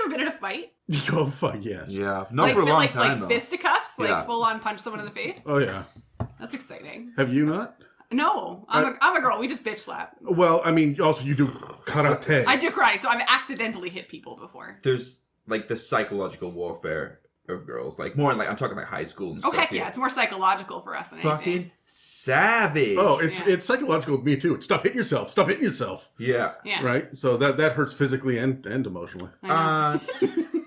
ever been in a fight? Oh, fuck, yes. Yeah. Not for a long time, like though. fisticuffs? Like Yeah. full on punch someone in the face? Oh, yeah. That's exciting. Have you not? No, I'm a girl. We just bitch slap. Well, I mean, also you do karate. I do karate, so I've accidentally hit people before. There's, like, the psychological warfare of girls. Like, more like, I'm talking like high school and Oh, stuff. heck yeah. It's more psychological for us than Fucking anything. savage. Oh, it's psychological with me, too. It's stop hitting yourself. Stop hitting yourself. Yeah. Yeah. Right? So that hurts physically and emotionally. I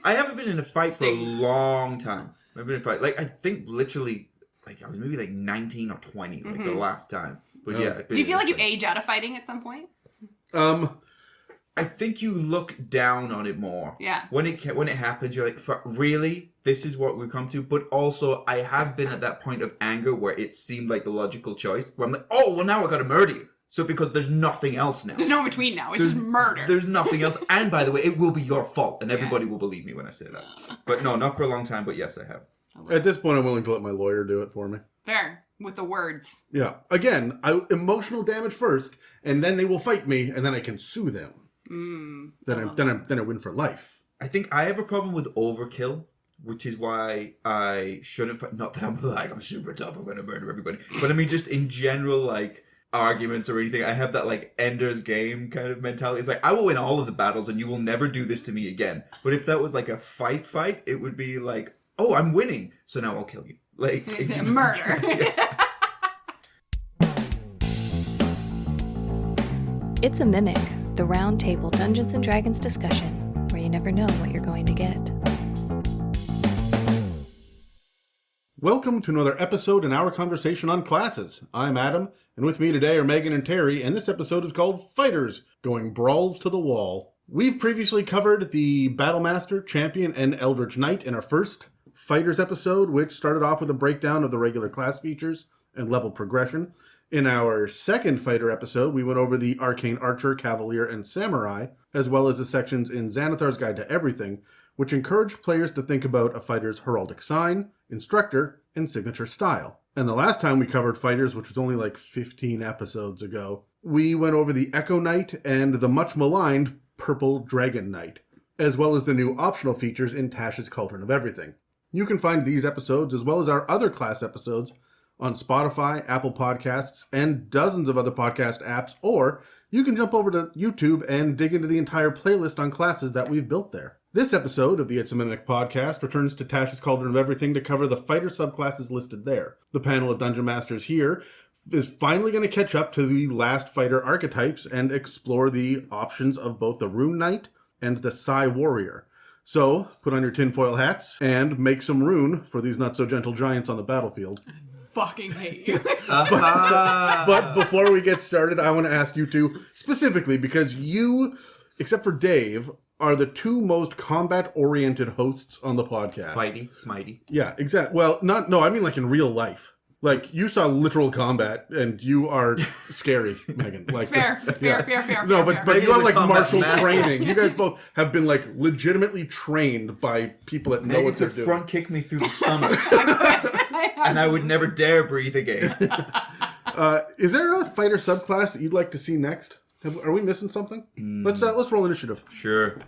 haven't been in a fight for a long time. I've been in a fight. Like, I think literally, like, I was maybe like 19 or 20, like, the last time. But yeah. Do you feel like you age out of fighting at some point? I think you look down on it more. Yeah. When it happens, you're like, really? This is what we've come to? But also, I have been at that point of anger where it seemed like the logical choice. Where I'm like, oh, well, now I gotta murder you. So because there's nothing else now. There's no in between now. It's just murder. There's nothing else. And by the way, it will be your fault. And everybody will believe me when I say that. But no, not for a long time. But yes, I have. At this point, I'm willing to let my lawyer do it for me. Fair. With the words. Yeah. Again, emotional damage first, and then they will fight me, and then I can sue them. Then I win for life. I think I have a problem with overkill, which is why I shouldn't fight. Not that I'm super tough, I'm going to murder everybody. But I mean, just in general, like, arguments or anything, I have that, like, Ender's Game kind of mentality. It's like, I will win all of the battles, and you will never do this to me again. But if that was, like, a fight, it would be like, oh, I'm winning, so now I'll kill you. Like, murder. It's a Mimic, the round table Dungeons & Dragons discussion, where you never know what you're going to get. Welcome to another episode in our conversation on classes. I'm Adam, and with me today are Megan and Terry, and this episode is called Fighters, Going Brawls to the Wall. We've previously covered the Battlemaster, Champion, and Eldritch Knight in our first Fighters episode, which started off with a breakdown of the regular class features and level progression. In our second Fighter episode, we went over the Arcane Archer, Cavalier, and Samurai, as well as the sections in Xanathar's Guide to Everything, which encourage players to think about a fighter's heraldic sign, instructor, and signature style. And the last time we covered Fighters, which was only like 15 episodes ago, we went over the Echo Knight and the much maligned Purple Dragon Knight, as well as the new optional features in Tasha's Cauldron of Everything. You can find these episodes, as well as our other class episodes, on Spotify, Apple Podcasts, and dozens of other podcast apps, or you can jump over to YouTube and dig into the entire playlist on classes that we've built there. This episode of the It's a Mimic podcast returns to Tasha's Cauldron of Everything to cover the fighter subclasses listed there. The panel of Dungeon Masters here is finally going to catch up to the last fighter archetypes and explore the options of both the Rune Knight and the Psi Warrior. So, put on your tinfoil hats and make some rune for these not-so-gentle giants on the battlefield. Fucking hate you. But before we get started, I want to ask you two specifically, because you, except for Dave, are the two most combat-oriented hosts on the podcast. Fighty, smitey. Yeah, exactly. Well, I mean like in real life. Like, you saw literal combat, and you are scary, Megan. Like, fair. No, but you have, like, martial master. training. You guys both have been, like, legitimately trained by people that know Megan what they're could doing. front kick me through the stomach, and I would never dare breathe again. Is there a fighter subclass that you'd like to see next? Are we missing something? Let's roll initiative. Sure.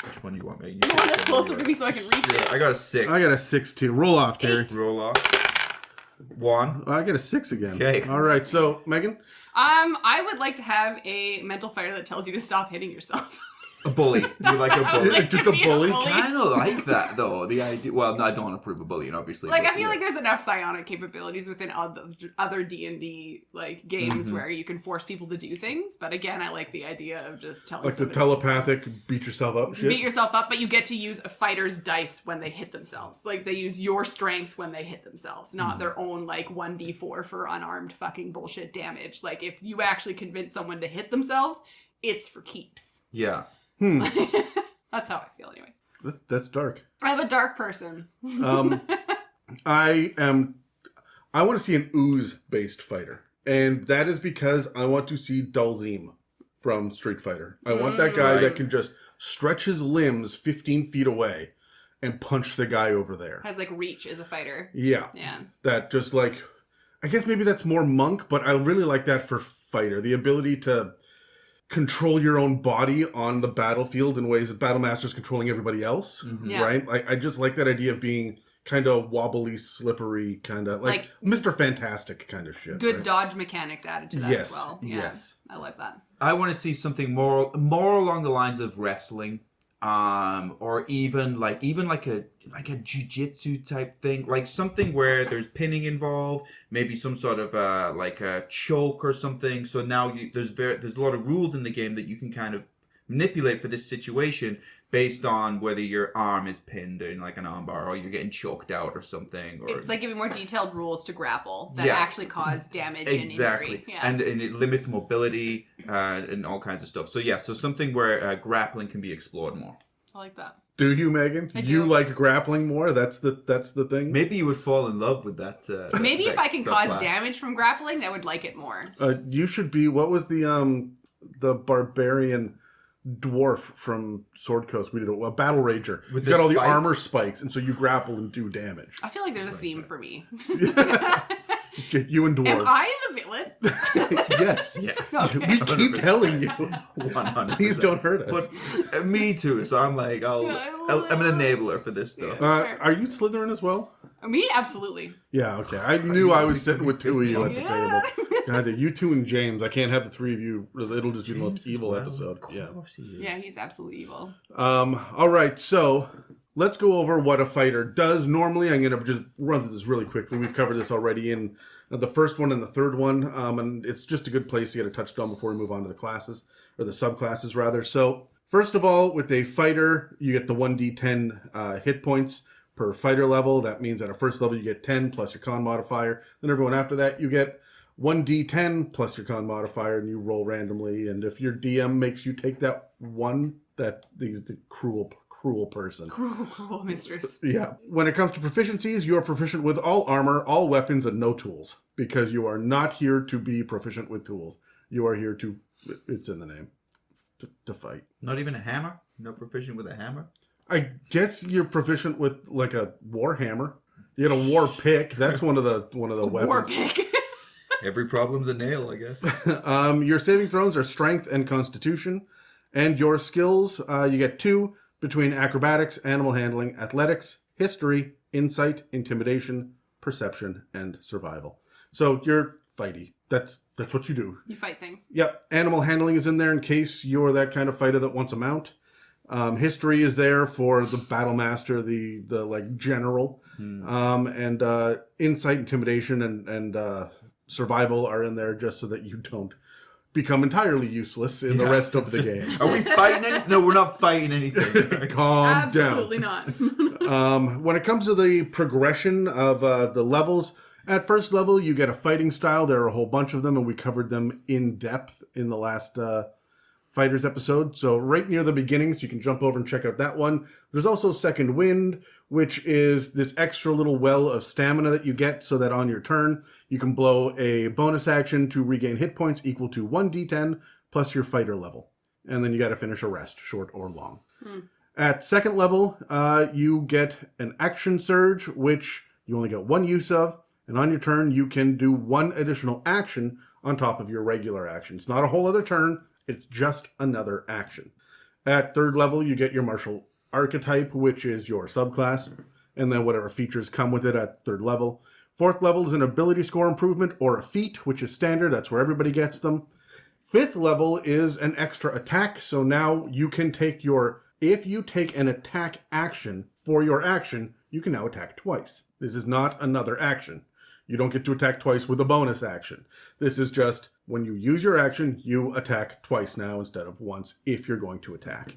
Which one do you want, Megan? The one that's closer to me so I can reach it. I got a 6. I got a 6 too. Roll off, Terry. Roll off. 1. I got a 6 again. Okay. All right. So, Megan? I would like to have a mental fighter that tells you to stop hitting yourself. A bully. You like a bully? Like Just to a be bully? Kind of like that, though. The idea. Well, no, I don't want to prove a bully, obviously. Like, but, I feel like there's enough psionic capabilities within other D&D like games where you can force people to do things. But again, I like the idea of just telling Like the somebody telepathic beat yourself up shit? beat yourself up, but you get to use a fighter's dice when they hit themselves. Like, they use your strength when they hit themselves, not their own, like, 1d4 for unarmed fucking bullshit damage. Like, if you actually convince someone to hit themselves, it's for keeps. Yeah. That's how I feel, anyways. That's dark. I'm a dark person. I want to see an ooze-based fighter. And that is because I want to see Dulzim from Street Fighter. I want that guy that can just stretch his limbs 15 feet away and punch the guy over there. Has, like, reach as a fighter. Yeah. That just, like... I guess maybe that's more monk, but I really like that for fighter. The ability to control your own body on the battlefield in ways that Battlemaster's controlling everybody else, Yeah. right? I just like that idea of being kind of wobbly, slippery, kind of like Mr. Fantastic kind of shit. Good right? dodge mechanics added to that Yes, as well. Yeah, yes. I like that. I want to see something more along the lines of wrestling, or even like a jiu-jitsu type thing, like something where there's pinning involved, maybe some sort of like a choke or something. So now there's a lot of rules in the game that you can kind of manipulate for this situation based on whether your arm is pinned in like an armbar or you're getting choked out or something. Or It's like giving more detailed rules to grapple that Yeah. actually cause damage exactly, and injury. Yeah. and it limits mobility and all kinds of stuff. So yeah, so something where grappling can be explored more. I like that. Do you, Megan? I You do. like grappling more? That's the thing? Maybe you would fall in love with that. Maybe if that I can cause subclass. damage from grappling, I would like it more. You should be, what was the barbarian dwarf from Sword Coast? We did a Battle Rager. With He's got the all the spikes? armor spikes, and so you grapple and do damage. I feel like there's a theme for me. Get you and dwarves. Am I the villain? Yes. Yeah. Okay. We keep 100%. telling you. 100%. Please don't hurt us. But me too. So I'm like, I'm an enabler for this stuff. Are you Slytherin as well? Me, absolutely. Yeah, okay. I knew I was sitting with two of you at the Yeah. table. God, you two and James. I can't have the three of you. It'll just be the most James as evil well. episode. Of Yeah. course he is. Yeah, he's absolutely evil. All right, so let's go over what a fighter does normally. I'm going to just run through this really quickly. We've covered this already in the first one and the third one, and it's just a good place to get a touchdown before we move on to the classes, or the subclasses rather. So first of all, with a fighter, you get the 1d10 hit points per fighter level. That means at a first level you get 10 plus your con modifier. Then everyone after that you get 1d10 plus your con modifier, and you roll randomly. And if your DM makes you take that one, that he's the cruel person. Cruel mistress. Yeah. When it comes to proficiencies, you are proficient with all armor, all weapons, and no tools, because you are not here to be proficient with tools. You are here to, it's in the name, to fight. Not even a hammer? No proficient with a hammer? I guess you're proficient with like a war hammer. You get a war pick. That's one of the weapons. War pick. Every problem's a nail, I guess. Your saving throws are strength and constitution, and your skills you get 2 between acrobatics, animal handling, athletics, history, insight, intimidation, perception, and survival. So you're fighty. That's what you do. You fight things. Yep. Animal handling is in there in case you're that kind of fighter that wants a mount. History is there for the battle master, the like general, and insight, intimidation, and survival are in there just so that you don't become entirely useless in the rest of the game. Are we fighting anything? No, we're not fighting anything. Calm Absolutely down. not. When it comes to the progression of the levels, at first level you get a fighting style. There are a whole bunch of them, and we covered them in depth in the last Fighters episode. So right near the beginning, so you can jump over and check out that one. There's also Second Wind, which is this extra little well of stamina that you get so that on your turn, you can blow a bonus action to regain hit points equal to 1d10 plus your fighter level. And then you got to finish a rest, short or long. At second level, you get an action surge, which you only get one use of. And on your turn, you can do one additional action on top of your regular action. It's not a whole other turn. It's just another action. At third level, you get your martial archetype, which is your subclass, and then whatever features come with it at third level. Fourth level is an ability score improvement or a feat, which is standard. That's where everybody gets them. Fifth level is an extra attack. So now you can take if you take an attack action for your action, you can now attack twice. This is not another action. You don't get to attack twice with a bonus action. This is just when you use your action, you attack twice now instead of once if you're going to attack.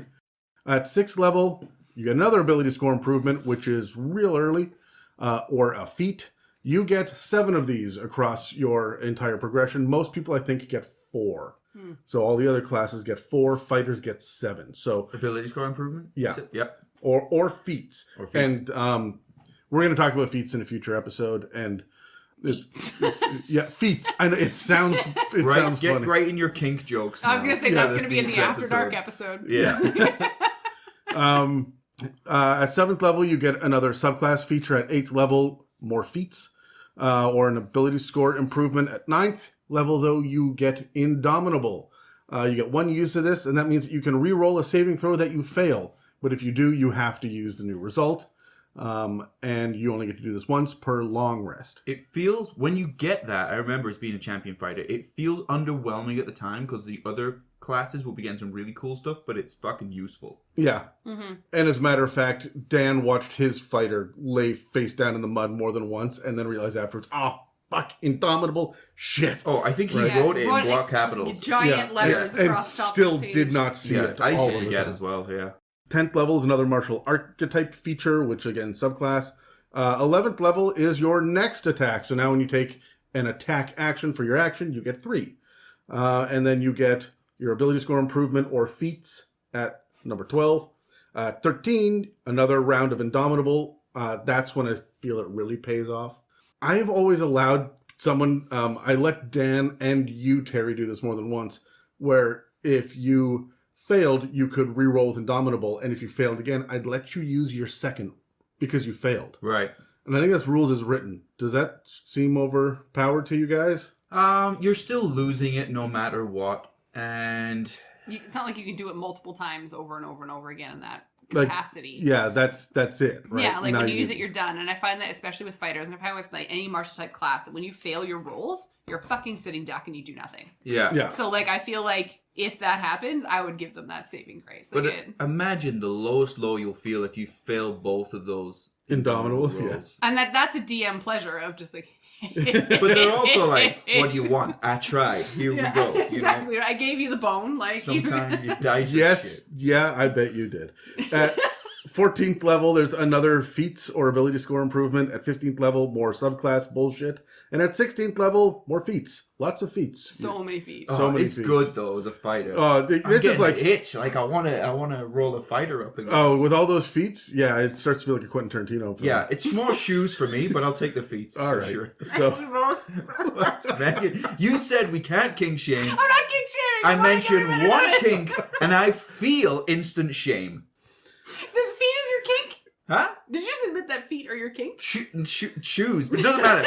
At sixth level, you get another ability score improvement, which is real early, or a feat. You get 7 of these across your entire progression. Most people, I think, get 4. So all the other classes get 4, fighters get 7. So Ability score improvement? Yeah. Yep. or feats. Or feats. And we're going to talk about feats in a future episode. And it's, yeah, feats. I know it sounds Right, get funny. right in your kink jokes now. I was going to say, Yeah, that's the going to be in the feats After Dark episode. episode. Yeah. At 7th level, you get another subclass feature. At 8th level, more feats, or an ability score improvement. At 9th level, though, you get Indomitable, You get 1 use of this, and that means that you can re-roll a saving throw that you fail. But if you do, you have to use the new result. And you only get to do this once per long rest. It feels, when you get that, I remember as being a champion fighter, it feels underwhelming at the time because the other classes will be getting some really cool stuff, but it's fucking useful. Yeah. Mm-hmm. And as a matter of fact, Dan watched his fighter lay face down in the mud more than once and then realized afterwards, oh, fuck, indomitable shit. Oh, I think he wrote it in block capitals. Giant letters and across top still of the page. did not see it. I used all to of the forget time. as well, yeah. 10th level is another martial archetype feature, which again, subclass. 11th level is your next attack. So now when you take an attack action for your action, you get 3. And then you get your ability score improvement or feats at number 12. 13, another round of Indomitable. That's when I feel it really pays off. I have always allowed someone, I let Dan and you, Terry, do this more than once, where if you failed, you could re-roll with Indomitable, and if you failed again, I'd let you use your second because you failed. Right. And I think that's rules as written. Does that seem overpowered to you guys? You're still losing it no matter what, and It's not like you can do it multiple times over and over and over again in that Like, capacity. Yeah, that's it, right? Yeah, like Now when you use it, you're done. And I find that especially with fighters, and I find with like any martial type class, that when you fail your rolls, you're a fucking sitting duck and you do nothing. yeah. So like I feel like if that happens, I would give them that saving grace. Like, But imagine the lowest low you'll feel if you fail both of those Indomitables, rolls. and that's a DM pleasure of just like. But they're also like, what do you want? I tried. Here we go. You Exactly. know? I gave you the bone. Like Sometimes you dice with Yes, shit. yeah, I bet you did. At 14th level, there's another feats or ability score improvement. At 15th level, more subclass bullshit. And at 16th level, more feats. Lots of feats. so many feet. So many it's feats. good though as a fighter. I'm This this is like, itch. Like I wanna roll a fighter up again. oh, with all those feats, yeah, it starts to feel like a Quentin Tarantino film. Yeah, it's more shoes for me, but I'll take the feats. All for right. sure. So, Megan, you said we can't king shame. I'm not kink shaming. I Why mentioned everybody one do it? kink, and I feel instant shame. The feet is your kink. Huh? Did you just admit that feet are your kink? Shoes, but it doesn't matter.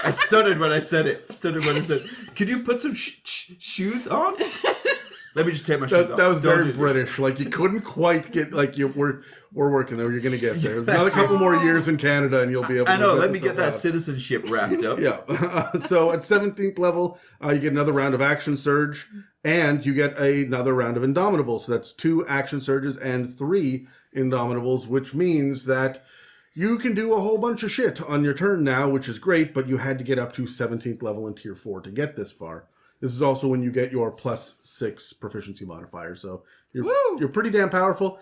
I stuttered when I said it. Could you put some shoes on? Let me just take my shoes off. that was Don't very do this. British. Like, you couldn't quite get, like, we're working there. You're going to get there. Another couple more years in Canada and you'll be able to I know, get let me this get that out. citizenship wrapped up. Yeah. So at 17th level, you get another round of Action Surge, and you get another round of Indomitable. So that's 2 Action Surges and 3 Indomitables, which means that you can do a whole bunch of shit on your turn now, which is great, but you had to get up to 17th level in Tier 4 to get this far. This is also when you get your +6 proficiency modifier, so you're pretty damn powerful.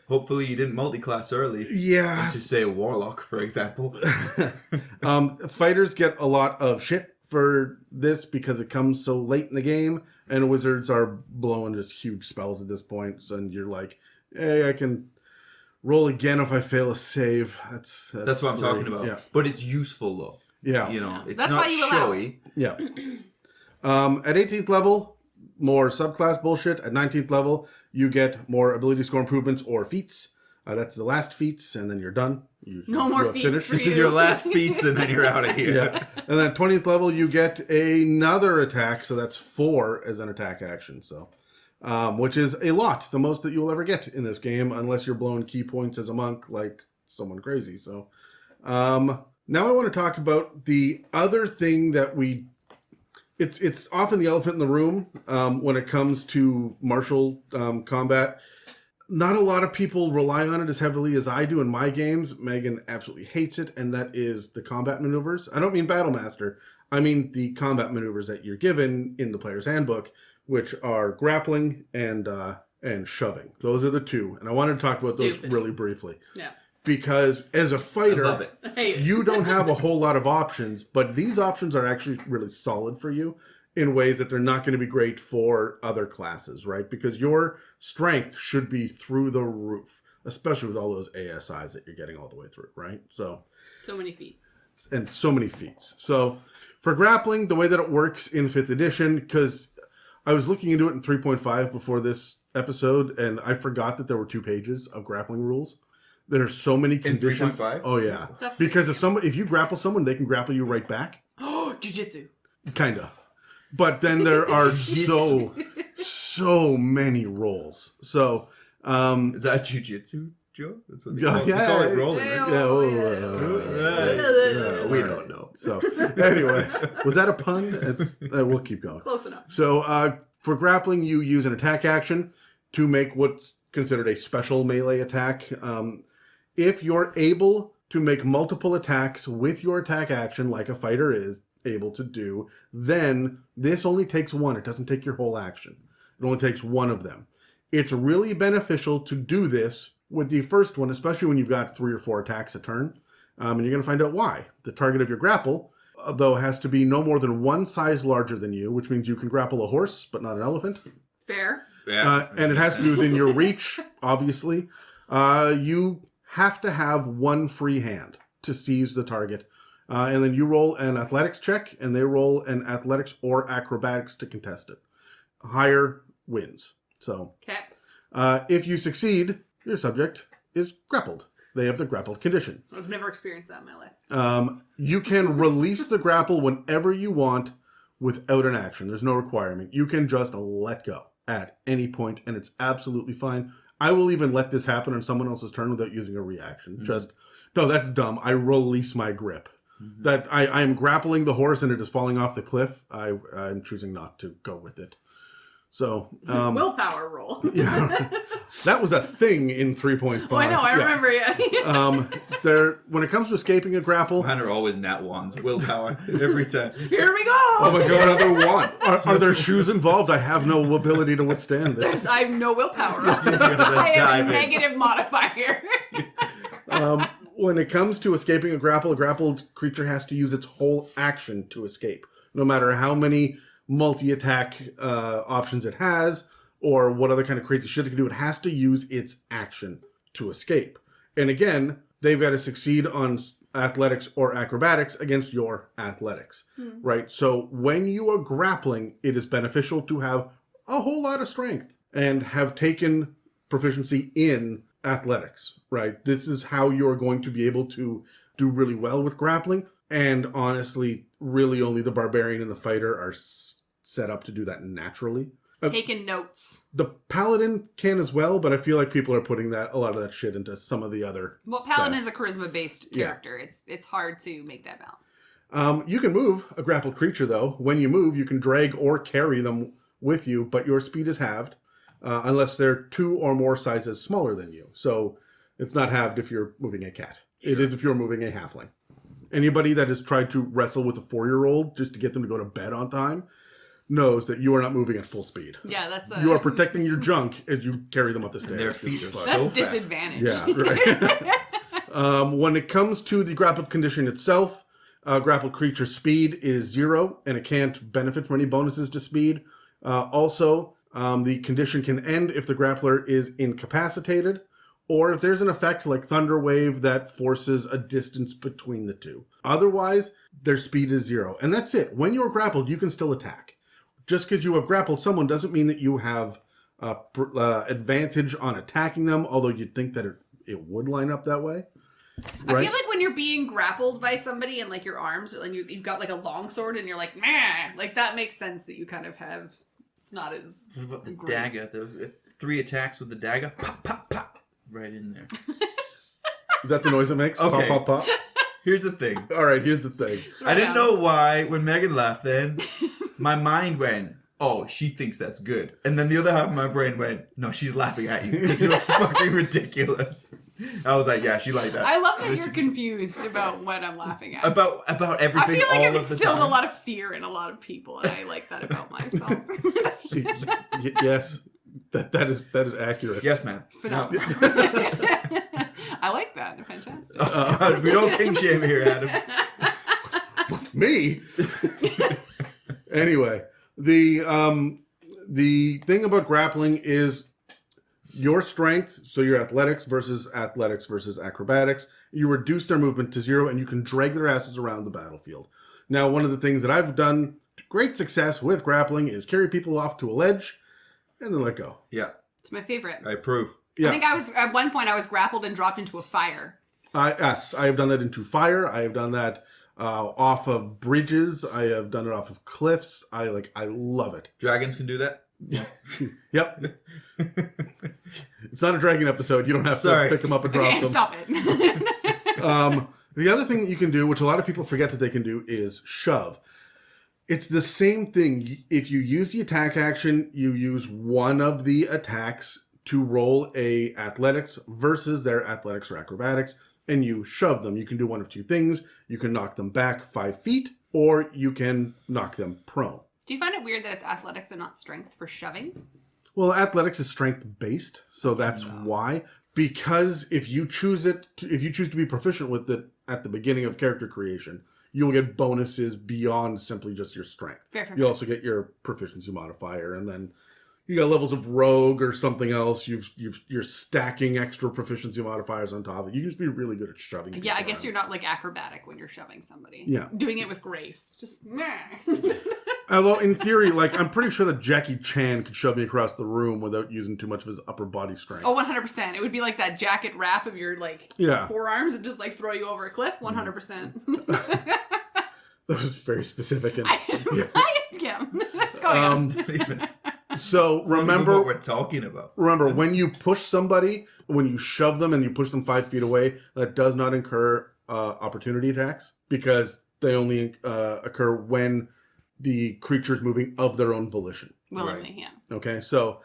Hopefully you didn't multi-class early. Yeah. To say a warlock, for example. Fighters get a lot of shit for this because it comes so late in the game, and wizards are blowing just huge spells at this point, and you're like, hey, I can roll again if I fail a save. That's That's what I'm talking about. Yeah. But it's useful though. Yeah. You know, it's That's not why you allow showy. Yeah. At 18th level, more subclass bullshit. At 19th level, you get more ability score improvements or feats. That's the last feats, and then you're done. No more have feats finished. for This you. is your last feats and then you're out of here. Yeah. And then at 20th level, you get another attack, so that's 4 as an attack action. So, which is a lot, the most that you will ever get in this game, unless you're blowing key points as a monk like someone crazy. So, now I want to talk about the other thing that it's often the elephant in the room when it comes to martial combat. Not a lot of people rely on it as heavily as I do in my games. Megan absolutely hates it, and that is the combat maneuvers. I don't mean Battlemaster. I mean the combat maneuvers that you're given in the player's handbook, which are grappling and shoving. Those are the 2, and I wanted to talk about those really briefly. Yeah. Because as a fighter, I love it. Hey. you don't have a whole lot of options, but these options are actually really solid for you in ways that they're not going to be great for other classes, right? Because your strength should be through the roof, especially with all those ASIs that you're getting all the way through, right? So many feats. And so many feats. So for grappling, the way that it works in 5th edition, because I was looking into it in 3.5 before this episode, and I forgot that there were 2 pages of grappling rules. There are so many conditions. 3.5? Oh yeah, That's because if you grapple someone, they can grapple you right back. Oh, jujitsu. Kinda. But then there are so many rolls. So Is that jujitsu, Joe? That's what they Yeah, call, they call it yeah. rolling, right? We don't know. So anyway, was that a pun? We'll keep going. Close enough. So for grappling, you use an attack action to make what's considered a special melee attack. If you're able to make multiple attacks with your attack action, like a fighter is able to do, then this only takes one. It doesn't take your whole action. It only takes one of them. It's really beneficial to do this with the first one, especially when you've got 3 or 4 attacks a turn. And you're going to find out why. The target of your grapple, though, has to be no more than one size larger than you, which means you can grapple a horse, but not an elephant. Fair. Yeah. And it has to be within your reach, obviously. You have to have one free hand to seize the target. And then you roll an athletics check, and they roll an athletics or acrobatics to contest it. Higher wins. So, Okay. if you succeed, your subject is grappled. They have the grappled condition. I've never experienced that in my life. You can release the grapple whenever you want without an action. There's no requirement. You can just let go at any point, and it's absolutely fine. I will even let this happen on someone else's turn without using a reaction. Mm-hmm. Just, no, that's dumb. I release my grip. Mm-hmm. That I am grappling the horse and it is falling off the cliff. I'm choosing not to go with it. So willpower roll. Yeah, that was a thing in 3.5. Oh, I know. I remember. Yeah. When it comes to escaping a grapple, Mine are always nat ones. Willpower every time. Here we go. Oh my god, another one. Are there shoes involved? I have no ability to withstand this. I have no willpower. I have a negative modifier. When it comes to escaping a grappled creature has to use its whole action to escape, no matter how many multi-attack options it has, or what other kind of crazy shit it can do. It has to use its action to escape. And again, they've got to succeed on athletics or acrobatics against your athletics, right? So when you are grappling, it is beneficial to have a whole lot of strength and have taken proficiency in athletics, right? This is how you're going to be able to do really well with grappling. And honestly, really only the barbarian and the fighter are set up to do that naturally. Taking notes. The paladin can as well, but I feel like people are putting a lot of that shit into some of the other Well, paladin stats. is a charisma-based character. Yeah. It's hard to make that balance. You can move a grappled creature, though. When you move, you can drag or carry them with you, but your speed is halved unless they're 2 or more sizes smaller than you. So it's not halved if you're moving a cat. Sure. It is if you're moving a halfling. Anybody that has tried to wrestle with a 4-year-old just to get them to go to bed on time knows that you are not moving at full speed. Yeah, that's you are protecting your junk as you carry them up the stairs. And their feet are that's disadvantage. Yeah, right. When it comes to the grappled condition itself, grappled creature speed is 0, and it can't benefit from any bonuses to speed. Also, the condition can end if the grappler is incapacitated, or if there's an effect like Thunder Wave that forces a distance between the two. Otherwise, their speed is 0. And that's it. When you're grappled, you can still attack. Just because you have grappled someone doesn't mean that you have advantage on attacking them, although you'd think that it would line up that way. Right? I feel like when you're being grappled by somebody and like your arms, and you've got like a longsword and you're like, meh, like that makes sense that you kind of have, it's not as What about the great. dagger? The 3 attacks with the dagger? Pop, pop, pop. Right in there. Is that the noise it makes? Okay. Pop, pop, pop. Here's the thing. All right, here's the thing. I didn't know why when Megan laughed then, my mind went, oh, she thinks that's good. And then the other half of my brain went, no, she's laughing at you because you look fucking ridiculous. I was like, yeah, she liked that. I love that you're confused about what I'm laughing at. About everything I feel like all I've of the instilled time. a lot of fear in a lot of people, and I like that about myself. Yes, that is accurate. Yes, ma'am. Phenomenal. I like that. Fantastic. We don't king shame here, Adam. Me? Anyway, the thing about grappling is your strength, so your athletics versus acrobatics, you reduce their movement to 0 and you can drag their asses around the battlefield. Now, one of the things that I've done to great success with grappling is carry people off to a ledge and then let go. Yeah. It's my favorite. I approve. Yeah. I think at one point I was grappled and dropped into a fire. Yes, I have done that into fire. I have done that off of bridges. I have done it off of cliffs. I love it. Dragons can do that? Yeah. Yep. It's not a dragon episode. You don't have to pick them up and drop them. Stop it. The other thing that you can do, which a lot of people forget that they can do, is shove. It's the same thing. If you use the attack action, you use one of the attacks to roll a athletics versus their athletics or acrobatics, and you shove them. You can do one of two things. You can knock them back 5 feet, or you can knock them prone. Do you find it weird that it's athletics and not strength for shoving? Well, athletics is strength based, so that's why. Because if you choose to be proficient with it at the beginning of character creation, you'll get bonuses beyond simply just your strength. Fair. You also get your proficiency modifier, and then you got levels of rogue or something else. You're stacking extra proficiency modifiers on top of it. You can just be really good at shoving. Yeah, I guess you're not like acrobatic when you're shoving somebody. Yeah. Doing it with grace. Just meh. Although in theory, I'm pretty sure that Jackie Chan could shove me across the room without using too much of his upper body strength. Oh, 100%. It would be like that jacket wrap of your forearms and just throw you over a cliff. 100%. That was very specific. And, So remember what we're talking about. Remember, when you push somebody, when you shove them and you push them 5 feet away, that does not incur opportunity attacks because they only occur when the creature is moving of their own volition. Willingly, yeah. Okay, so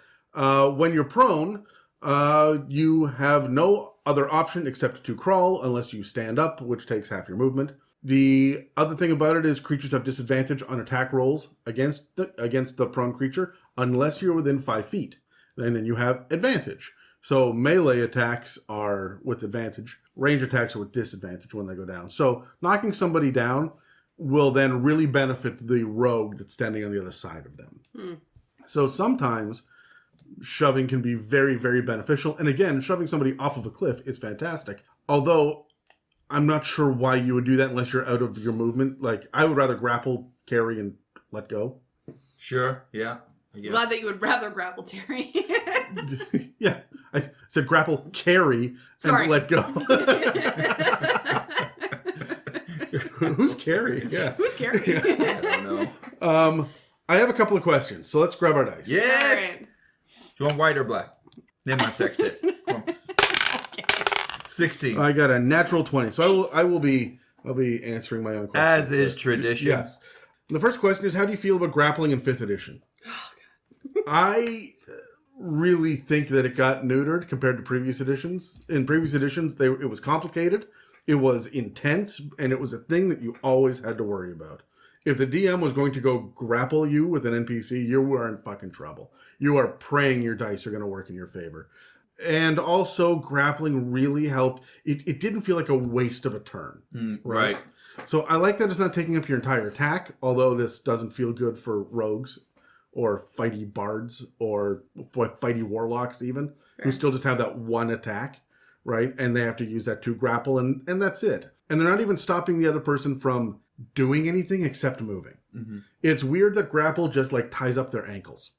when you're prone, you have no other option except to crawl unless you stand up, which takes half your movement. The other thing about it is creatures have disadvantage on attack rolls against the prone creature unless you're within 5 feet. Then you have advantage. So melee attacks are with advantage. Range attacks are with disadvantage when they go down. So knocking somebody down will then really benefit the rogue that's standing on the other side of them. So sometimes shoving can be very, very beneficial. And again, shoving somebody off of a cliff is fantastic. Although I'm not sure why you would do that unless you're out of your movement. I would rather grapple, carry, and let go. Sure, yeah. Glad that you would rather grapple, Terry. Yeah, I said grapple, carry, and let go. Who's Carrie? Yeah. Who's Carrie? Yeah. I don't know. I have a couple of questions, so let's grab our dice. Yes! Right. Do you want white or black? Name my sextet. Come on. Okay. 16. I got a natural 20, so I will be answering my own questions. As is tradition. Yes. And the first question is, how do you feel about grappling in 5th edition? Oh, God. I really think that it got neutered compared to previous editions. In previous editions, it was complicated. It was intense, and it was a thing that you always had to worry about. If the DM was going to go grapple you with an NPC, you were in fucking trouble. You are praying your dice are going to work in your favor. And also, grappling really helped. It didn't feel like a waste of a turn. Right. So I like that it's not taking up your entire attack, although this doesn't feel good for rogues or fighty bards or fighty warlocks even, who still just have that one attack. Right? And they have to use that to grapple, and that's it. And they're not even stopping the other person from doing anything except moving. Mm-hmm. It's weird that grapple just ties up their ankles.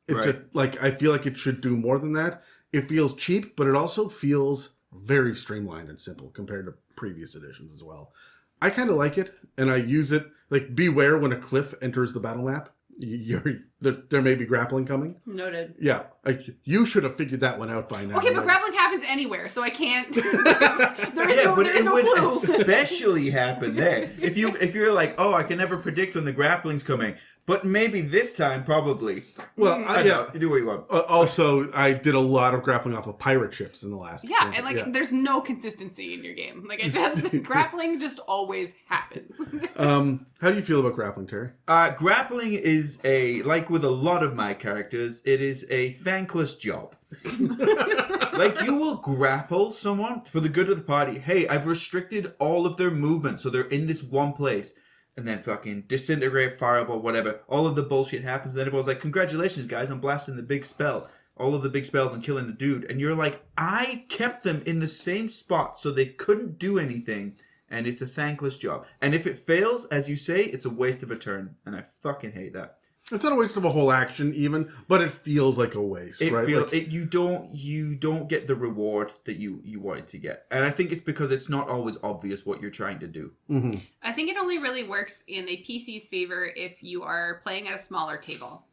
It just I feel like it should do more than that. It feels cheap, but it also feels very streamlined and simple compared to previous editions as well. I kind of like it, and I use it. Beware when a cliff enters the battle map. There may be grappling coming. Noted. Yeah, you should have figured that one out by now. Okay, but grappling happens anywhere, so I can't. There's but it no would clue. especially happen there. If you're like, oh, I can never predict when the grappling's coming, but maybe this time, probably. Well, You do what you want. Also, I did a lot of grappling off of pirate ships in the last. Yeah, and there's no consistency in your game. Grappling just always happens. How do you feel about grappling, Terry? Grappling is like with a lot of my characters, it is a thankless job. You will grapple someone for the good of the party. Hey, I've restricted all of their movement, so they're in this one place. And then fucking disintegrate, fireball, whatever. All of the bullshit happens. And then everyone's like, congratulations, guys, I'm blasting the big spell. All of the big spells and killing the dude. And you're like, I kept them in the same spot so they couldn't do anything. And it's a thankless job. And if it fails, as you say, it's a waste of a turn. And I fucking hate that. It's not a waste of a whole action, even, but it feels like a waste. It right? feels you don't get the reward that you wanted to get, and I think it's because it's not always obvious what you're trying to do. Mm-hmm. I think it only really works in a PC's favor if you are playing at a smaller table.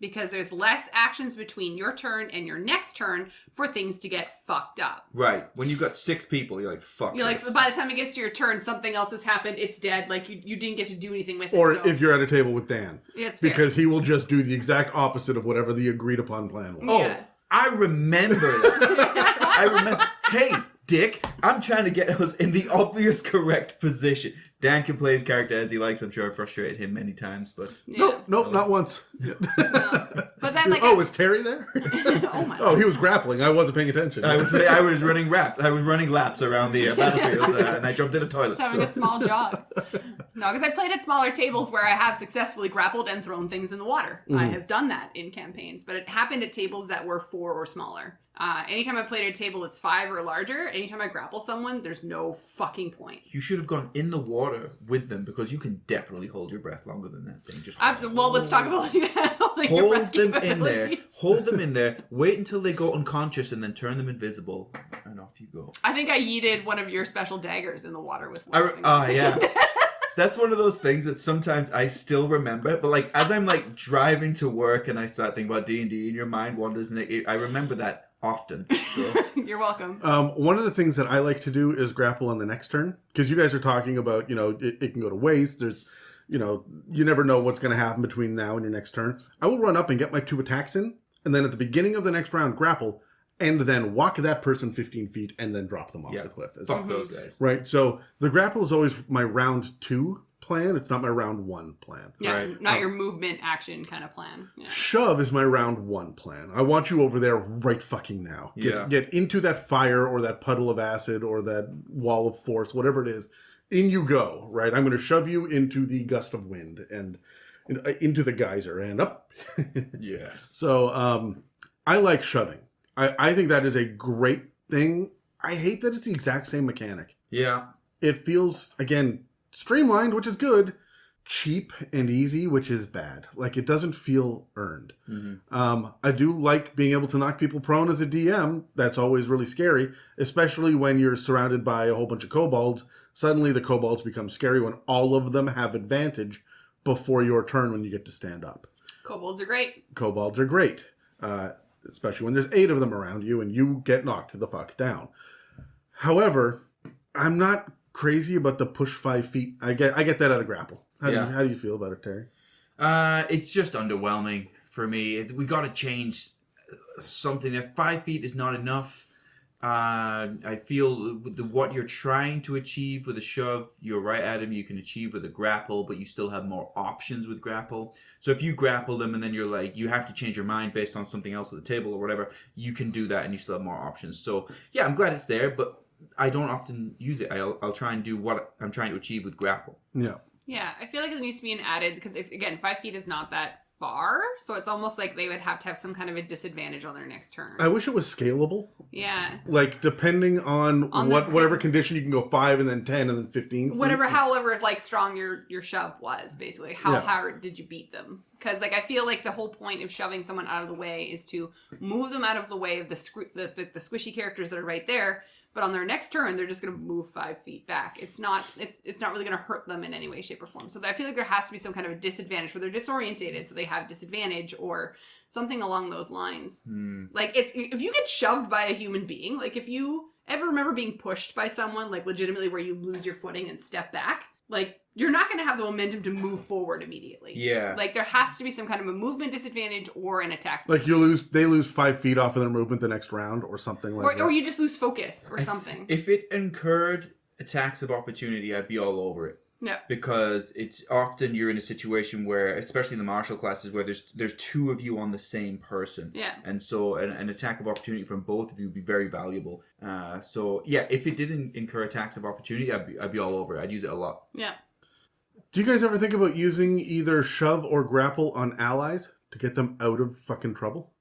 Because there's less actions between your turn and your next turn for things to get fucked up. Right. When you've got 6 people, you're like, fuck You're this. like, by the time it gets to your turn, something else has happened, it's dead, like you didn't get to do anything with it. Or so. if you're at a table with Dan. Yeah, it's fair. Because he will just do the exact opposite of whatever the agreed upon plan was. Oh, Yeah. I remember that. I remember. Hey, Dick, I'm trying to get us in the obvious correct position. Dan can play his character as he likes. I'm sure I frustrated him many times, but... Yeah. Nope, not once. No. But I'm like, Oh, is Terry there? oh my Oh, he was grappling. I wasn't paying attention. I was running laps around the battlefield, and I jumped in a toilet. having a small jog. No, because I played at smaller tables where I have successfully grappled and thrown things in the water. I have done that in campaigns, but it happened at tables that were 4 or smaller. Anytime I played at a table that's 5 or larger, anytime I grapple someone, there's no fucking point. You should have gone in the water with them, because you can definitely hold your breath longer than that thing. Just Well, let's talk about holding your breath hold them in there. capabilities. Hold them in there. Wait until they go unconscious, and then turn them invisible, and off you go. I think I yeeted one of your special daggers in the water with one. Yeah. That's one of those things that sometimes I still remember, but like as I'm like driving to work and I start thinking about D&D and your mind wanders, and I remember that often. So. You're welcome. One of the things that I like to do is grapple on the next turn, because you guys are talking about, it can go to waste. There's, you never know what's going to happen between now and your next turn. I will run up and get my 2 attacks in, and then at the beginning of the next round, grapple, and then walk that person 15 feet and then drop them off the cliff. Fuck those guys. Right, so the grapple is always my round 2 plan. It's not my round 1 plan. Yeah, Right. not your movement action kind of plan. Yeah. Shove is my round 1 plan. I want you over there right fucking now. Get into that fire or that puddle of acid or that wall of force, whatever it is. In you go, right? I'm going to shove you into the gust of wind and into the geyser and up. Yes. So I like shoving. I think that is a great thing. I hate that it's the exact same mechanic. Yeah. It feels, again, streamlined, which is good, cheap and easy, which is bad. Like, it doesn't feel earned. Mm-hmm. I do like being able to knock people prone as a DM. That's always really scary, especially when you're surrounded by a whole bunch of kobolds. Suddenly the kobolds become scary when all of them have advantage before your turn when you get to stand up. Kobolds are great. Kobolds are great, especially when there's 8 of them around you and you get knocked the fuck down. However, I'm not crazy about the push 5 feet. I get that out of grapple. How do you feel about it, Terry? It's just underwhelming for me. We got to change something there. 5 feet is not enough. I feel what you're trying to achieve with a shove, you're right, Adam, you can achieve with a grapple, but you still have more options with grapple. So if you grapple them and then you're like, you have to change your mind based on something else at the table or whatever, you can do that and you still have more options. So yeah, I'm glad it's there, but I don't often use it. I'll try and do what I'm trying to achieve with grapple. Yeah. Yeah, I feel like it needs to be an added, because if, again, 5 feet is not that far, so it's almost like they would have to have some kind of a disadvantage on their next turn. I wish it was scalable. Yeah. Like, depending on whatever condition, you can go 5 and then 10 and then 15. However, like, strong your shove was, basically. How hard did you beat them? Because, like, I feel like the whole point of shoving someone out of the way is to move them out of the way of the squishy characters that are right there. But on their next turn, they're just going to move 5 feet back. It's not really going to hurt them in any way, shape, or form. So I feel like there has to be some kind of a disadvantage where they're disorientated, so they have disadvantage or something along those lines. Like, if you get shoved by a human being, like if you ever remember being pushed by someone, like legitimately where you lose your footing and step back, like you're not going to have the momentum to move forward immediately. Yeah. Like there has to be some kind of a movement disadvantage or an attack. Like they lose 5 feet off of their movement the next round or something like that. Or you just lose focus or something. If it incurred attacks of opportunity, I'd be all over it. Yeah. Because it's often you're in a situation where, especially in the martial classes, where there's 2 of you on the same person. Yeah. And so an attack of opportunity from both of you would be very valuable. So yeah, if it didn't incur attacks of opportunity, I'd be all over it. I'd use it a lot. Yeah. Do you guys ever think about using either shove or grapple on allies to get them out of fucking trouble?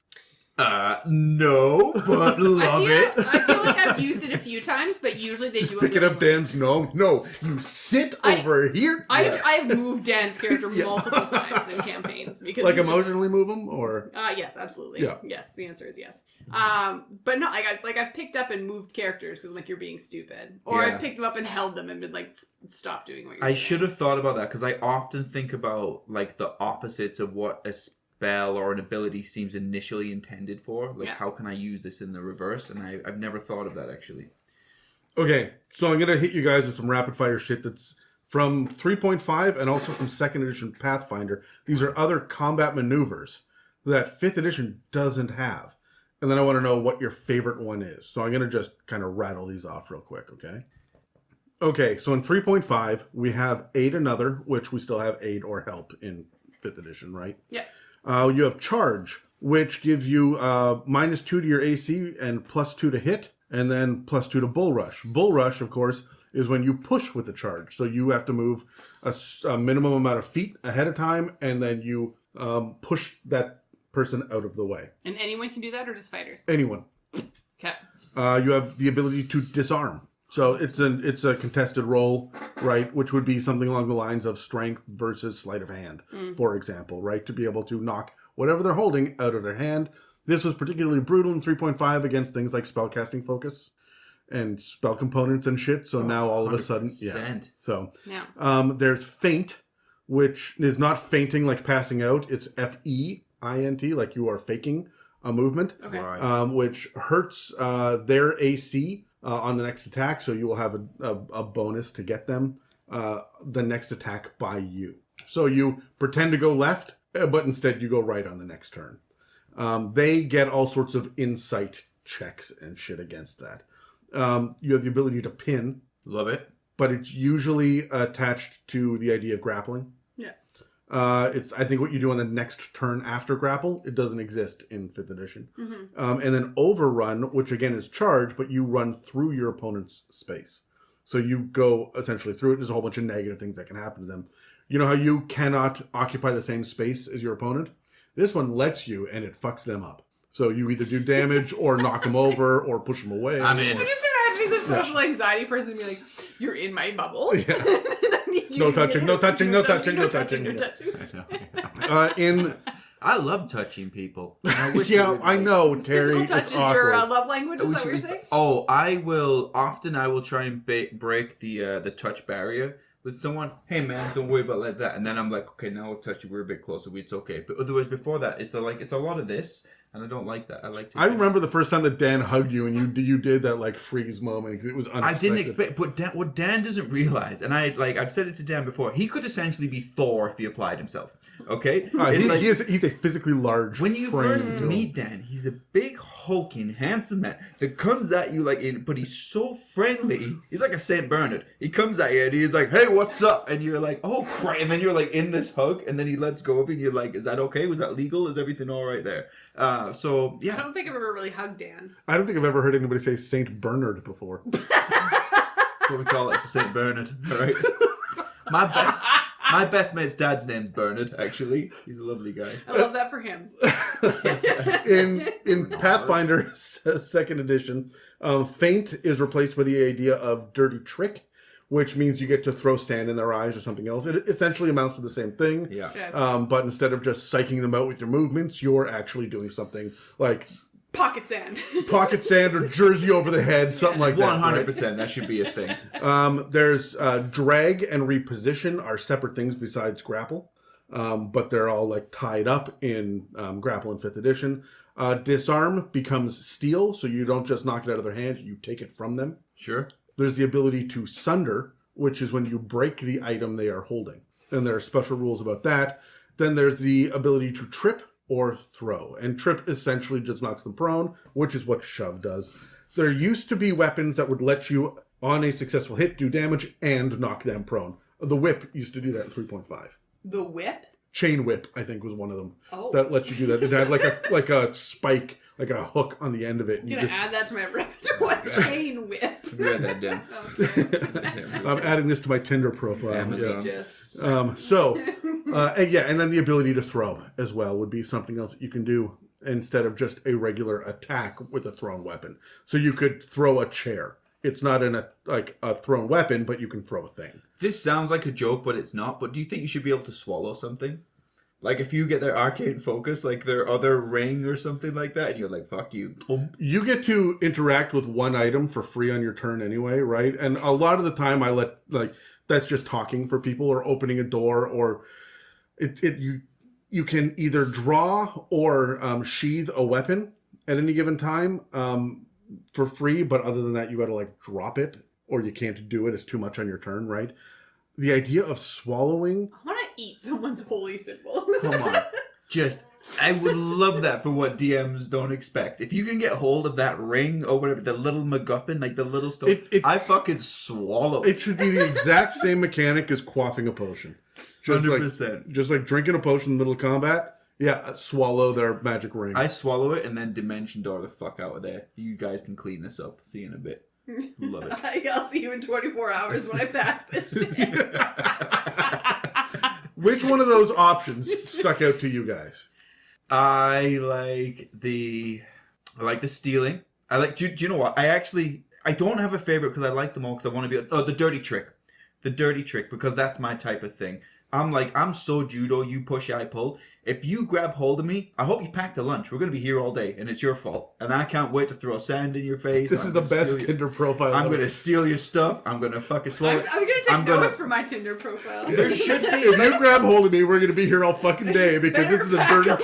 No, but love it. I feel like I've used it a few few times, but usually they do. Picking up Dan's no, you sit over here. I've moved Dan's character multiple times in campaigns because like emotionally move him, or yes, absolutely. Yeah. Yes, the answer is yes. But no, I've picked up and moved characters because like you're being stupid, or I've picked them up and held them and been like, stop doing what you're doing. I should have thought about that because I often think about like the opposites of what a spell or an ability seems initially intended for. Like, how can I use this in the reverse? And I've never thought of that actually. Okay, so I'm gonna hit you guys with some rapid fire shit that's from 3.5 and also from 2nd edition Pathfinder. These are other combat maneuvers that 5th edition doesn't have. And then I want to know what your favorite one is. So I'm going to just kind of rattle these off real quick, okay? Okay, so in 3.5, we have Aid Another, which we still have Aid or Help in 5th edition, right? Yeah. You have Charge, which gives you -2 to your AC and +2 to hit, and then +2 to Bull Rush. Bull Rush, of course, is when you push with the charge. So you have to move a minimum amount of feet ahead of time, and then you push that person out of the way. And anyone can do that, or just fighters? Anyone. Okay. You have the ability to disarm. So it's a contested roll, right? Which would be something along the lines of strength versus sleight of hand, for example, right? To be able to knock whatever they're holding out of their hand. This was particularly brutal in 3.5 against things like spellcasting focus and spell components and shit. So now all of a sudden, 100%. So Yeah. there's feint, which is not fainting like passing out. It's FEINT, like you are faking a movement, Okay. Right. which hurts their AC on the next attack. So you will have a bonus to get them the next attack by you. So you pretend to go left, but instead you go right on the next turn. They get all sorts of insight checks and shit against that. You have the ability to pin. Love it. But it's usually attached to the idea of grappling. Yeah. It's I think what you do on the next turn after grapple. It doesn't exist in 5th edition. Mm-hmm. And then overrun, which again is charge, but you run through your opponent's space. So you go essentially through it. There's a whole bunch of negative things that can happen to them. You know how you cannot occupy the same space as your opponent? This one lets you, and it fucks them up. So you either do damage or knock them over or push them away. I'm in. I'm just imagining the social anxiety person be like, "You're in my bubble." Yeah. I need you No to touching, be- no touching, no touching, no no touching. no Yeah. touching. In I love touching people. I wish yeah, it would, I like- know, Terry. Physical touch It's is your awkward. love language. Is that what you're saying? Oh, I will try and break the touch barrier with someone. Hey man, don't worry about like that. And then I'm like, okay, now we've touched you. We're a bit closer. It's okay. But otherwise, before that, it's a lot of this, and I don't like that. I like to. I remember the first time that Dan hugged you, and you did that like freeze moment. It was unexpected. I didn't expect, but what Dan doesn't realize, and I've said it to Dan before, he could essentially be Thor if he applied himself. Okay, It's he's a physically large. when you frame first build. meet Dan, he's a big, hulking, handsome man that comes at you but he's so friendly. He's like a Saint Bernard. He comes at you and he's like, "Hey, what's up?" And you're like, "Oh, crap!" And then you're like in this hug, and then he lets go of you, and you're like, "Is that okay? Was that legal? Is everything all right there?" So I yeah, don't think I've ever really hugged Dan. I don't think I've ever heard anybody say Saint Bernard before. that's what we call it. It's a Saint Bernard. All right. My best mate's dad's name's Bernard. Actually, he's a lovely guy. I love that for him. in Pathfinder 2nd edition, feint is replaced with the idea of dirty trick, which means you get to throw sand in their eyes or something else. It essentially amounts to the same thing. Yeah. Okay. But instead of just psyching them out with your movements, you're actually doing something like Pocket sand. pocket sand or jersey over the head, something like that. 100%. That should be a thing. There's drag and reposition are separate things besides grapple, but they're all like tied up in grapple in 5th edition. Disarm becomes steal, so you don't just knock it out of their hand, you take it from them. Sure. There's the ability to sunder, which is when you break the item they are holding, and there are special rules about that. Then there's the ability to trip or throw, and trip essentially just knocks them prone, which is what shove does. There used to be weapons that would let you, on a successful hit, do damage and knock them prone. The whip used to do that in 3.5. The whip? Chain whip, I think, was one of them. Oh. That lets you do that. It had like a spike, like a hook on the end of it. I'm gonna add that to my repertoire. Chain whip. Write that down. Okay. I'm adding this to my Tinder profile. Amazon. Just And then the ability to throw as well would be something else that you can do instead of just a regular attack with a thrown weapon. So you could throw a chair It's not in a thrown weapon, but you can throw a thing. This sounds like a joke, but it's not. But do you think you should be able to swallow something? Like if you get their arcane focus, like their other ring or something like that, and you're like, fuck you. You get to interact with one item for free on your turn anyway, right? And a lot of the time I let, like, that's just talking for people or opening a door, or you can either draw or sheath a weapon at any given time for free, but other than that, you gotta like drop it, or you can't do it. It's too much on your turn, right? The idea of swallowing... I want to eat someone's holy symbol. Come on. I would love that for what DMs don't expect. If you can get hold of that ring or whatever, the little MacGuffin, like the little stuff, I fucking swallow it. It should be the exact same mechanic as quaffing a potion. 100%. Just like drinking a potion in the middle of combat. Yeah, swallow their magic ring. I swallow it and then dimension door the fuck out of there. You guys can clean this up. See you in a bit. Love it. I'll see you in 24 hours when I pass this shit. Which one of those options stuck out to you guys? I like the stealing. Do you know what? I don't have a favorite because I like them all because I want to be... the dirty trick. The dirty trick, because that's my type of thing. I'm so judo, you push, I pull. If you grab hold of me, I hope you packed a lunch. We're going to be here all day, and it's your fault. And I can't wait to throw sand in your face. This is the best Tinder profile. I'm going to steal your stuff. I'm going to fucking swallow it. I'm going to take notes for my Tinder profile. There should be. If you grab hold of me, we're going to be here all fucking day because this is a dirty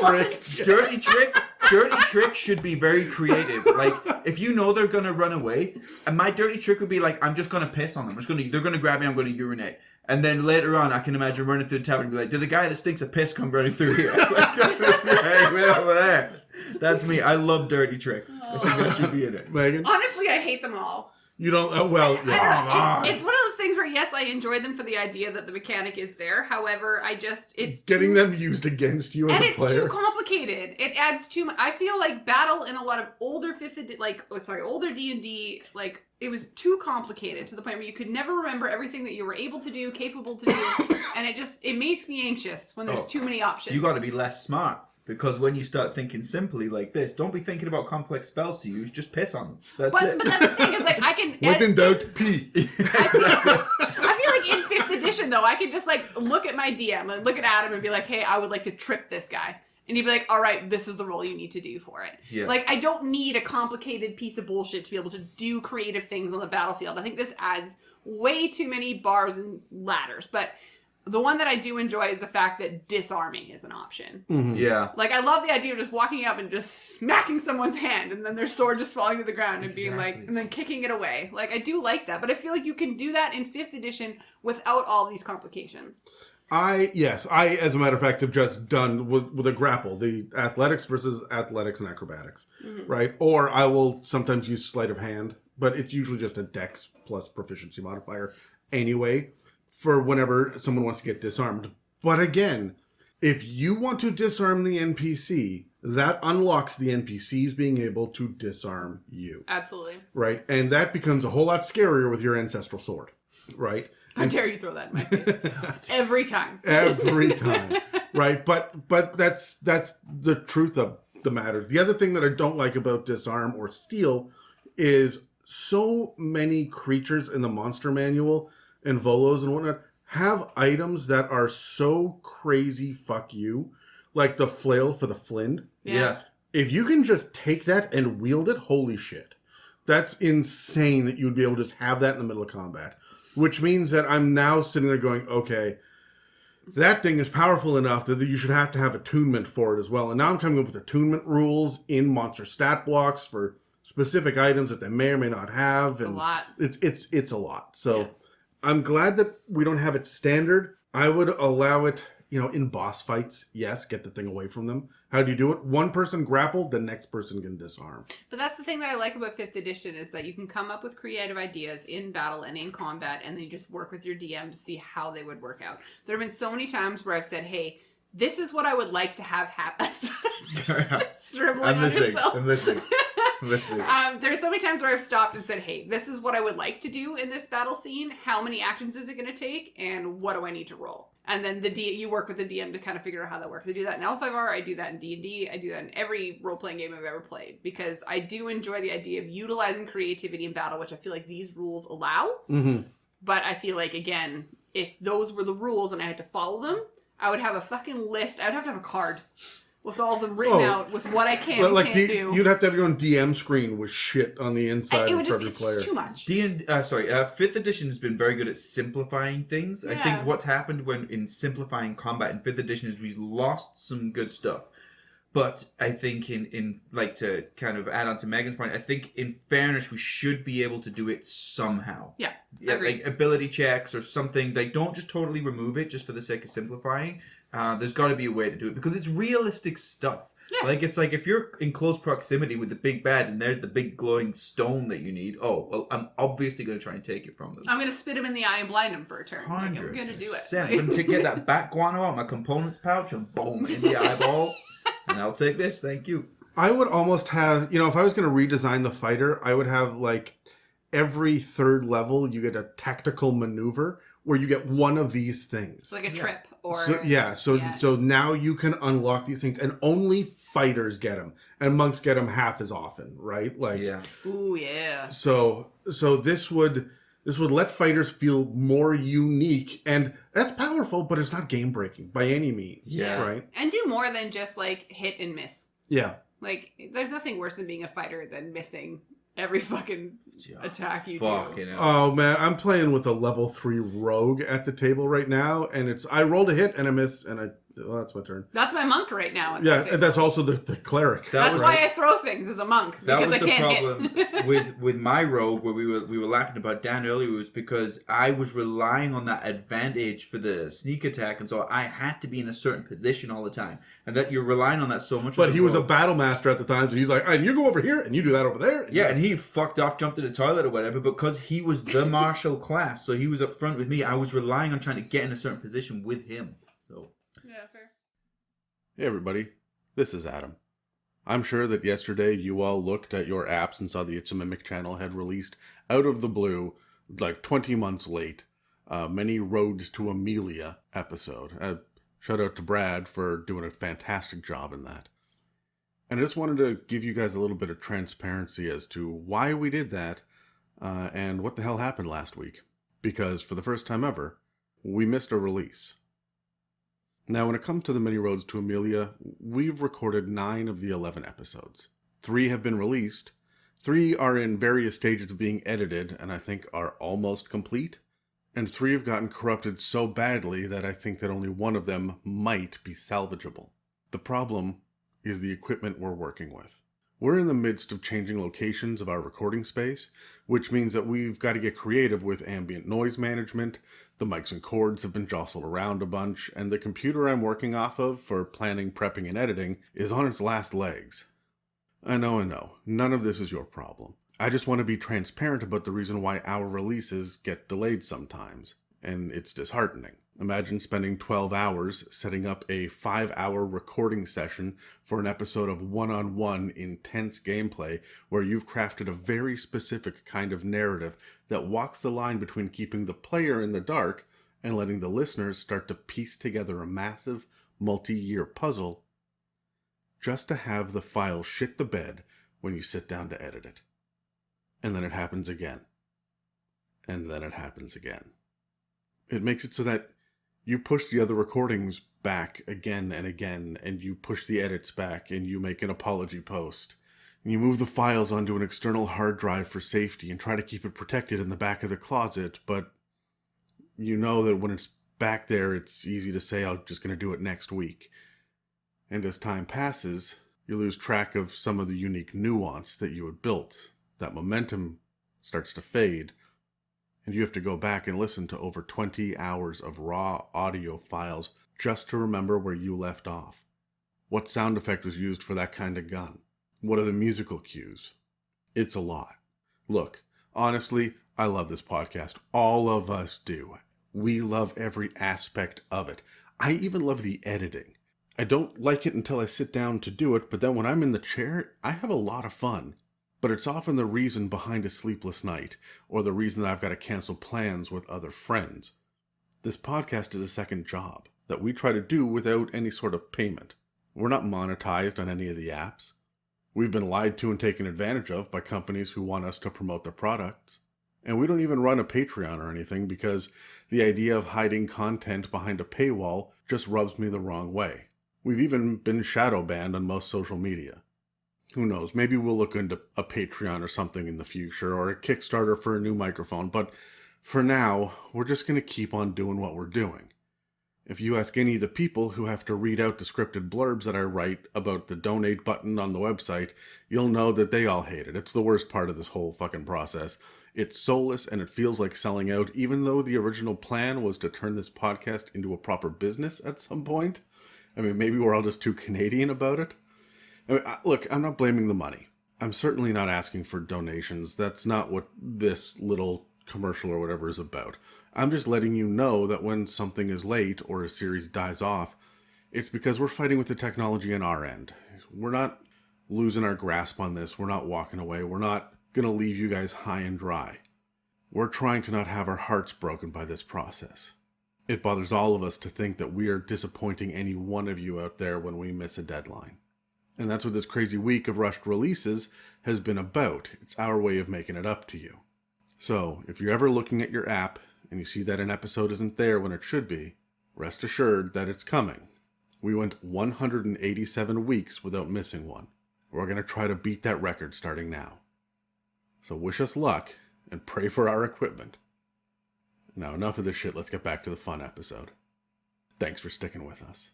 trick. Dirty trick should be very creative. Like, if you know they're going to run away, and my dirty trick would be like, I'm just going to piss on them. They're going to grab me, I'm going to urinate. And then later on, I can imagine running through the tavern and be like, did the guy that stinks of piss come running through here? Hey, way over there. That's me. I love dirty trick. I think that should be in it. Megan? Honestly, I hate them all. You don't... well, yeah. I don't know. It's one of those things where, yes, I enjoy them for the idea that the mechanic is there. However, it's getting them used against you as a player. And it's too complicated. It adds too much. I feel like battle in a lot of older older D&D, like, it was too complicated to the point where you could never remember everything that you were able to do, capable to do, and it makes me anxious when there's too many options. You got to be less smart. Because when you start thinking simply like this, don't be thinking about complex spells to use, just piss on them. That's it. But that's the thing, is like I can... When in doubt, pee. I feel like in 5th edition, though, I could just like look at my DM and look at Adam and be like, hey, I would like to trip this guy. And he'd be like, all right, this is the role you need to do for it. Yeah. Like, I don't need a complicated piece of bullshit to be able to do creative things on the battlefield. I think this adds way too many bars and ladders. But... the one that I do enjoy is the fact that disarming is an option. Mm-hmm. Yeah. Like, I love the idea of just walking up and just smacking someone's hand and then their sword just falling to the ground and being like, and then kicking it away. Like, I do like that. But I feel like you can do that in 5th edition without all these complications. I, as a matter of fact, have just done with a grapple, the athletics versus athletics and acrobatics, right? Or I will sometimes use sleight of hand, but it's usually just a dex plus proficiency modifier anyway, for whenever someone wants to get disarmed. But again, if you want to disarm the NPC, that unlocks the NPCs being able to disarm you. Absolutely. Right? And that becomes a whole lot scarier with your ancestral sword, right? How dare you throw that in my face? Every time. Every time. Right? But that's the truth of the matter. The other thing that I don't like about disarm or steal is so many creatures in the monster manual and Volos and whatnot have items that are so crazy fuck you, like the flail for the Flint. Yeah. If you can just take that and wield it, holy shit. That's insane that you would be able to just have that in the middle of combat. Which means that I'm now sitting there going, okay, that thing is powerful enough that you should have to have attunement for it as well. And now I'm coming up with attunement rules in monster stat blocks for specific items that they may or may not have. It's a lot. It's a lot. So I'm glad that we don't have it standard. I would allow it, in boss fights. Yes, get the thing away from them. How do you do it? One person grapple, the next person can disarm. But that's the thing that I like about 5th edition is that you can come up with creative ideas in battle and in combat, and then you just work with your DM to see how they would work out. There have been so many times where I've said, hey, this is what I would like to have happen. Just dribbling I'm listening. on I'm listening. There's so many times where I've stopped and said, hey, this is what I would like to do in this battle scene. How many actions is it going to take? And what do I need to roll? And then you work with the DM to kind of figure out how that works. I do that in L5R, I do that in D&D, I do that in every role-playing game I've ever played. Because I do enjoy the idea of utilizing creativity in battle, which I feel like these rules allow. Mm-hmm. But I feel like, again, if those were the rules and I had to follow them, I would have a fucking list. I would have to have a card with all of them written out with what I can and can't do. You'd have to have your own DM screen with shit on the inside it would for just every be player. too much. 5th edition has been very good at simplifying things. I Yeah. think what's happened in simplifying combat in 5th edition is we've lost some good stuff. But I think in like, to kind of add on to Megan's point, I think in fairness we should be able to do it somehow. Yeah, like ability checks or something. Like, don't just totally remove it just for the sake of simplifying. There's got to be a way to do it because it's realistic stuff. Yeah. Like, it's like if you're in close proximity with the big bad and there's the big glowing stone that you need, oh, well, I'm obviously going to try and take it from them. I'm going to spit him in the eye and blind him for a turn. Like, I'm 100%. going to do it. I'm going to get that bat guano out of my components pouch and boom, in the eyeball. And I'll take this, thank you. I would almost have, if I was going to redesign the fighter, I would have, like, every third level you get a tactical maneuver where you get one of these things. It's like a trip or... So now you can unlock these things, and only fighters get them, and monks get them half as often, right? Like, Yeah. Ooh, yeah. So this would let fighters feel more unique, and that's powerful, but it's not game breaking by any means. Yeah. Right. And do more than just, like, hit and miss. Yeah. Like, there's nothing worse than being a fighter than missing every fucking attack you do. Hell. Oh man, I'm playing with a level 3 rogue at the table right now, and I rolled a hit and a miss, and that's my turn. That's my monk right now. Yeah, and that's also the cleric. That's why I throw things as a monk, because I can't hit. That was the problem with my rogue, where we were laughing about Dan earlier, was because I was relying on that advantage for the sneak attack, and so I had to be in a certain position all the time, and that you're relying on that so much. But he was a battle master at the time, so he's like, and you go over here, and you do that over there. Yeah, and he fucked off, jumped to the toilet or whatever, because he was the martial class, so he was up front with me. I was relying on trying to get in a certain position with him. So Yeah, fair. Hey everybody, this is Adam. I'm sure that yesterday you all looked at your apps and saw the It's a Mimic channel had released out of the blue, like 20 months late, Many Roads to Amelia episode. Shout out to Brad for doing a fantastic job in that. And I just wanted to give you guys a little bit of transparency as to why we did that and what the hell happened last week. Because for the first time ever, we missed a release. Now, when it comes to the Many Roads to Amelia, we've recorded 9 of the 11 episodes. 3 have been released, 3 are in various stages of being edited, and I think are almost complete, and 3 have gotten corrupted so badly that I think that only one of them might be salvageable. The problem is the equipment we're working with. We're in the midst of changing locations of our recording space, which means that we've got to get creative with ambient noise management. The mics and cords have been jostled around a bunch, and the computer I'm working off of for planning, prepping, and editing is on its last legs. I know, none of this is your problem. I just want to be transparent about the reason why our releases get delayed sometimes, and it's disheartening. Imagine spending 12 hours setting up a 5-hour recording session for an episode of one-on-one intense gameplay where you've crafted a very specific kind of narrative that walks the line between keeping the player in the dark and letting the listeners start to piece together a massive, multi-year puzzle, just to have the file shit the bed when you sit down to edit it. And then it happens again. And then it happens again. It makes it so that you push the other recordings back again and again, and you push the edits back, and you make an apology post. And you move the files onto an external hard drive for safety and try to keep it protected in the back of the closet, but you know that when it's back there, it's easy to say, I'm just going to do it next week. And as time passes, you lose track of some of the unique nuance that you had built. That momentum starts to fade, and you have to go back and listen to over 20 hours of raw audio files just to remember where you left off. What sound effect was used for that kind of gun? What are the musical cues? It's a lot. Look, honestly, I love this podcast. All of us do. We love every aspect of it. I even love the editing. I don't like it until I sit down to do it, but then when I'm in the chair, I have a lot of fun. But it's often the reason behind a sleepless night, or the reason that I've got to cancel plans with other friends. This podcast is a second job that we try to do without any sort of payment. We're not monetized on any of the apps. We've been lied to and taken advantage of by companies who want us to promote their products. And we don't even run a Patreon or anything because the idea of hiding content behind a paywall just rubs me the wrong way. We've even been shadow banned on most social media. Who knows, maybe we'll look into a Patreon or something in the future, or a Kickstarter for a new microphone, but for now, we're just going to keep on doing what we're doing. If you ask any of the people who have to read out the scripted blurbs that I write about the donate button on the website, you'll know that they all hate it. It's the worst part of this whole fucking process. It's soulless and it feels like selling out, even though the original plan was to turn this podcast into a proper business at some point. I mean, maybe we're all just too Canadian about it. I mean, look, I'm not blaming the money. I'm certainly not asking for donations. That's not what this little commercial or whatever is about. I'm just letting you know that when something is late or a series dies off, it's because we're fighting with the technology on our end. We're not losing our grasp on this. We're not walking away. We're not going to leave you guys high and dry. We're trying to not have our hearts broken by this process. It bothers all of us to think that we are disappointing any one of you out there when we miss a deadline. And that's what this crazy week of rushed releases has been about. It's our way of making it up to you. So, if you're ever looking at your app and you see that an episode isn't there when it should be, rest assured that it's coming. We went 187 weeks without missing one. We're going to try to beat that record starting now. So wish us luck and pray for our equipment. Now, enough of this shit. Let's get back to the fun episode. Thanks for sticking with us.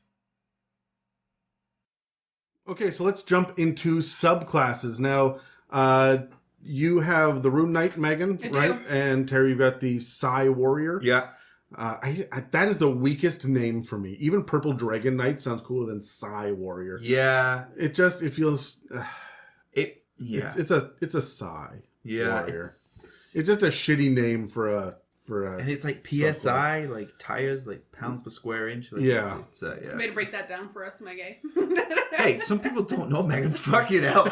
Okay, so let's jump into subclasses. Now, you have the Rune Knight, Megan, right? And Terry, you've got the Psi Warrior. Yeah. That is the weakest name for me. Even Purple Dragon Knight sounds cooler than Psi Warrior. Yeah. It feels... It's a Psi Warrior. It's just a shitty name for a... And it's like PSI, like tires, like pounds per square inch. Like yeah. It's yeah. Way to break that down for us, Maggie. Hey, some people don't know, Megan. Fucking hell.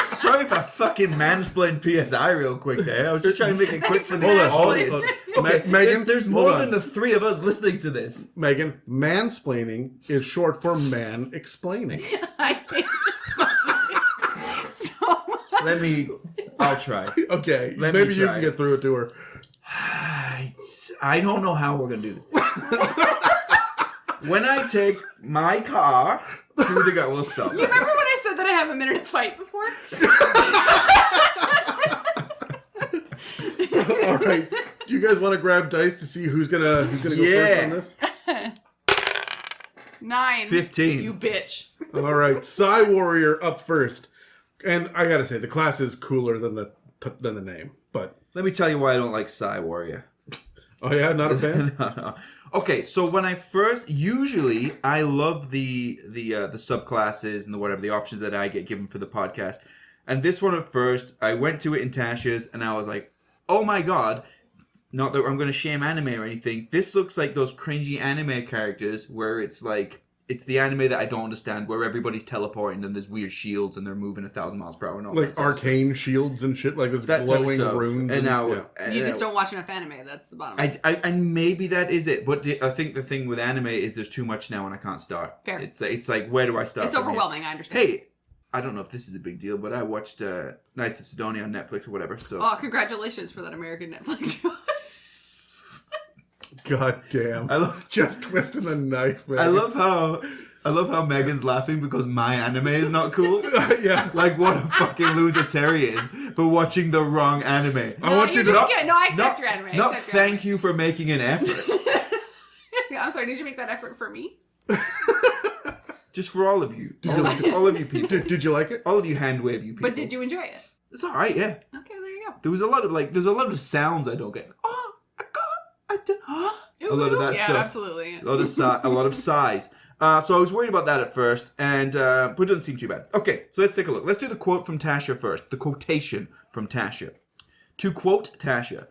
Sorry if I fucking mansplained PSI real quick there. I was just trying to make it quick for the audience. Okay, Megan, there's more than the three of us listening to this. Megan, mansplaining is short for man explaining. I hate so much. I'll try. Okay, maybe you can get through it to her. I don't know how we're going to do this. When I take my car to the guy, we'll stop. You remember when I said that I haven't been in a fight before? All right. Do you guys want to grab dice to see who's gonna go first on this? 9. 15. You bitch. All right. Psi Warrior up first. And I gotta say, the class is cooler than the name. But let me tell you why I don't like Psi Warrior. Oh yeah, not a fan? No. Okay, so when I first, usually I love the subclasses and the options that I get given for the podcast. And this one at first, I went to it in Tasha's and I was like, oh my god, not that I'm going to shame anime or anything. This looks like those cringy anime characters where it's like, it's the anime that I don't understand, where everybody's teleporting and there's weird shields and they're moving 1,000 miles per hour. And all like arcane shields and shit, like those glowing runes. And now, you just don't watch enough anime. That's the bottom. And maybe that is it. But I think the thing with anime is there's too much now and I can't start. Fair. It's like, where do I start? It's overwhelming. Here? I understand. Hey, I don't know if this is a big deal, but I watched Knights of Sidonia on Netflix or whatever. So. Oh, congratulations for that American Netflix show. God damn! Just twisting the knife, man. I love how Megan's laughing because my anime is not cool. Yeah. Like what a fucking loser Terry is for watching the wrong anime. No, I accept your anime. Thank you for making an effort. I'm sorry, did you make that effort for me? Just for all of you. All of you people. Did you like it? All of you hand wave you people. But did you enjoy it? It's alright, yeah. Okay, there you go. There's a lot of sounds I don't get. A lot of that stuff. Yeah, absolutely. A lot of sighs. So I was worried about that at first, but it doesn't seem too bad. Okay, so let's take a look. Let's do the quote from Tasha first. The quotation from Tasha. To quote Tasha,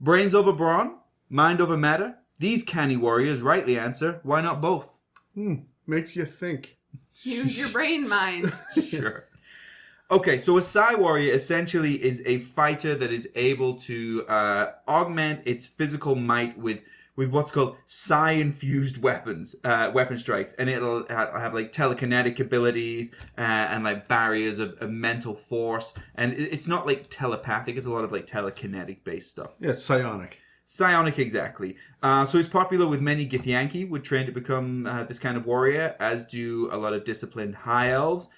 brains over brawn, mind over matter. These canny warriors rightly answer, why not both? Makes you think. Use your brain mind. Sure. Okay, so a Psi Warrior essentially is a fighter that is able to augment its physical might with with what's called psi-infused weapons, weapon strikes, and it'll have like telekinetic abilities and like barriers of mental force, and it's not like telepathic; it's a lot of like telekinetic based stuff. Yeah, it's psionic. Psionic, exactly. So it's popular with many Githyanki would train to become this kind of warrior, as do a lot of disciplined high elves.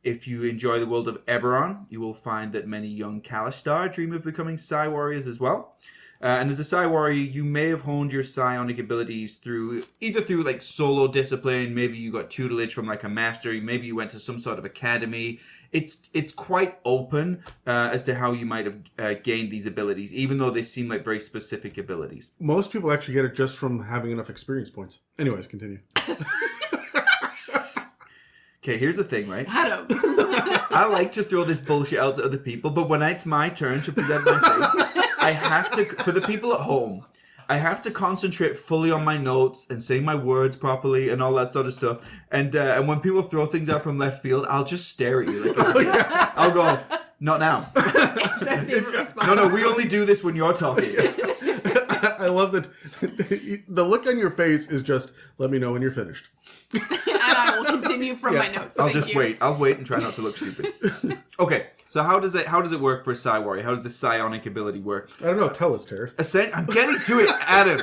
If you enjoy the world of Eberron, you will find that many young Kalishtar dream of becoming Psi Warriors as well. And as a Psi Warrior, you may have honed your psionic abilities through like solo discipline, maybe you got tutelage from like a master, maybe you went to some sort of academy. It's quite open as to how you might have gained these abilities, even though they seem like very specific abilities. Most people actually get it just from having enough experience points. Anyways, continue. Okay, here's the thing, right? Adam. I like to throw this bullshit out to other people, but when it's my turn to present my thing, I have to, for the people at home, I have to concentrate fully on my notes and say my words properly and all that sort of stuff. And when people throw things out from left field, I'll just stare at you. Like, I'll go, not now. It's my favorite response. No, we only do this when you're talking. I love that the look on your face is just, let me know when you're finished. And I will continue from my notes. I'll Thank just you. wait. I'll wait and try not to look stupid. Okay, so how does it work for a Psi Warrior? How does the psionic ability work? I don't know. Tell us, Terry. I'm getting to it, Adam.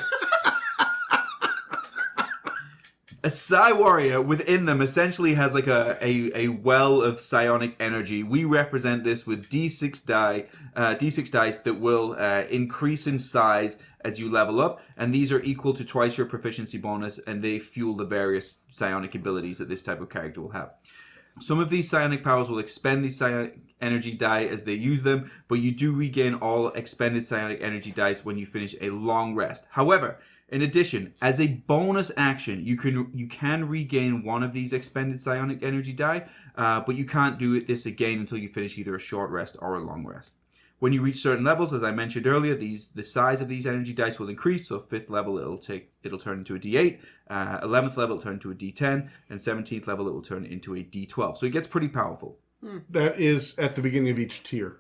A Psi Warrior within them essentially has like a well of psionic energy. We represent this with D6 dice that will increase in size as you level up, and these are equal to twice your proficiency bonus, and they fuel the various psionic abilities that this type of character will have. Some of these psionic powers will expend these psionic energy die as they use them, but you do regain all expended psionic energy dice when you finish a long rest. However, in addition, as a bonus action, you can regain one of these expended psionic energy die, but you can't do this again until you finish either a short rest or a long rest. When you reach certain levels, as I mentioned earlier, the size of these energy dice will increase. So 5th level, it'll turn into a D8. 11th level, it'll turn into a D10. And 17th level, it will turn into a D12. So it gets pretty powerful. That is at the beginning of each tier.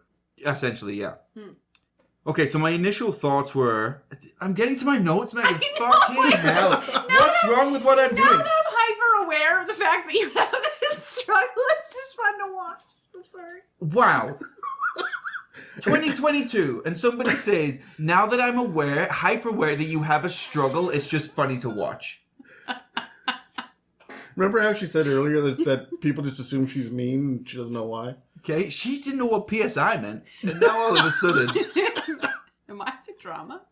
Essentially, yeah. Okay, so my initial thoughts were, I'm getting to my notes, Megan. Fucking hell. What's wrong with what I'm doing? Now that I'm hyper aware of the fact that you have this struggle, it's just fun to watch. I'm sorry. Wow. 2022, and somebody says, now that I'm hyper aware that you have a struggle, it's just funny to watch. Remember how she said earlier that people just assume she's mean and she doesn't know why? Okay, she didn't know what PSI meant, and now all of a sudden... Am I the drama?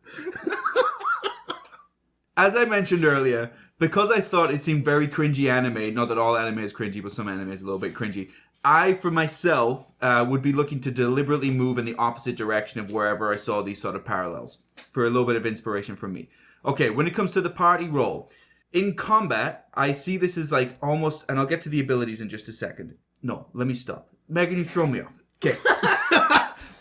As I mentioned earlier, because I thought it seemed very cringy anime, not that all anime is cringy, but some anime is a little bit cringy, I, for myself, would be looking to deliberately move in the opposite direction of wherever I saw these sort of parallels, for a little bit of inspiration from me. Okay, when it comes to the party roll, in combat, I see this as like almost, and I'll get to the abilities in just a second. No, let me stop. Megan, you throw me off. Okay.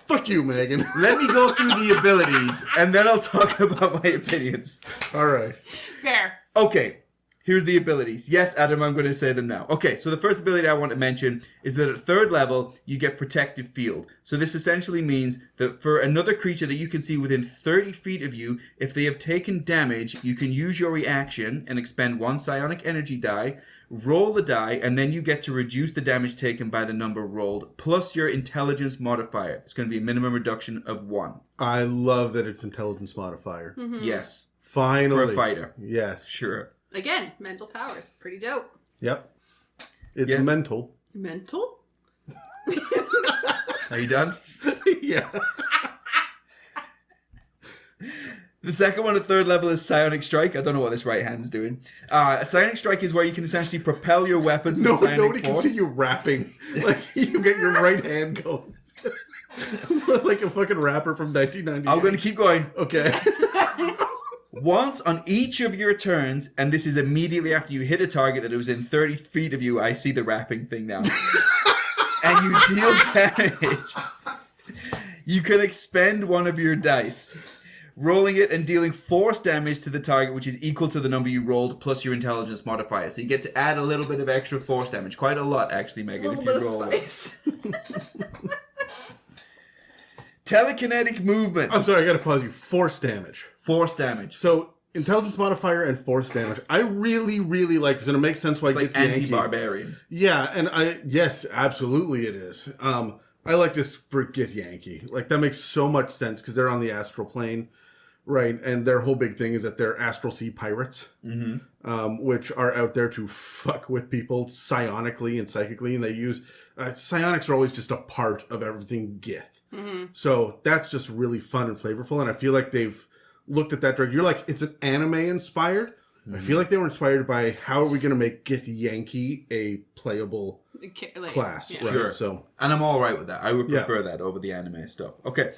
Fuck you, Megan. Let me go through the abilities, and then I'll talk about my opinions. All right. Fair. Okay, here's the abilities. Yes, Adam, I'm going to say them now. Okay, so the first ability I want to mention is that at 3rd level, you get Protective Field. So this essentially means that for another creature that you can see within 30 feet of you, if they have taken damage, you can use your reaction and expend 1 psionic energy die, roll the die, and then you get to reduce the damage taken by the number rolled, plus your intelligence modifier. It's going to be a minimum reduction of 1. I love that it's intelligence modifier. Mm-hmm. Yes. Finally. For a fighter. Yes. Sure. Again, mental powers. Pretty dope. Yep. It's mental. Mental? Are you done? Yeah. The second one at 3rd level is Psionic Strike. I don't know what this right hand's doing. Psionic Strike is where you can essentially propel your weapons with psionic nobody force. can see you rapping. Like, you get your right hand going. Like a fucking rapper from 1998. I'm going to keep going. Okay. Once on each of your turns, and this is immediately after you hit a target that was in 30 feet of you, I see the rapping thing now. And you deal damage. You can expend 1 of your dice, rolling it and dealing force damage to the target, which is equal to the number you rolled plus your intelligence modifier. So you get to add a little bit of extra force damage. Quite a lot, actually, Megan, if you roll it. Telekinetic movement. I'm sorry, I gotta pause you. Force damage. Force damage. So Intelligence modifier and force damage. I really, really like this, and it makes sense why It's it like gets Yankee. anti-barbarian. Yeah, and yes, absolutely it is. I like this for Get Yankee. Like, that makes so much sense because they're on the astral plane, right? And their whole big thing is that they're astral sea pirates, which are out there to fuck with people psionically and psychically, and they use psionics are always just a part of everything Gith. So that's just really fun and flavorful, and I feel like they've looked at that. You're like, it's an anime inspired. I feel like they were inspired by how are we going to make Gith Yankee a playable class, right? Sure. So, and I'm all right with that. I would prefer that over the anime stuff. Okay.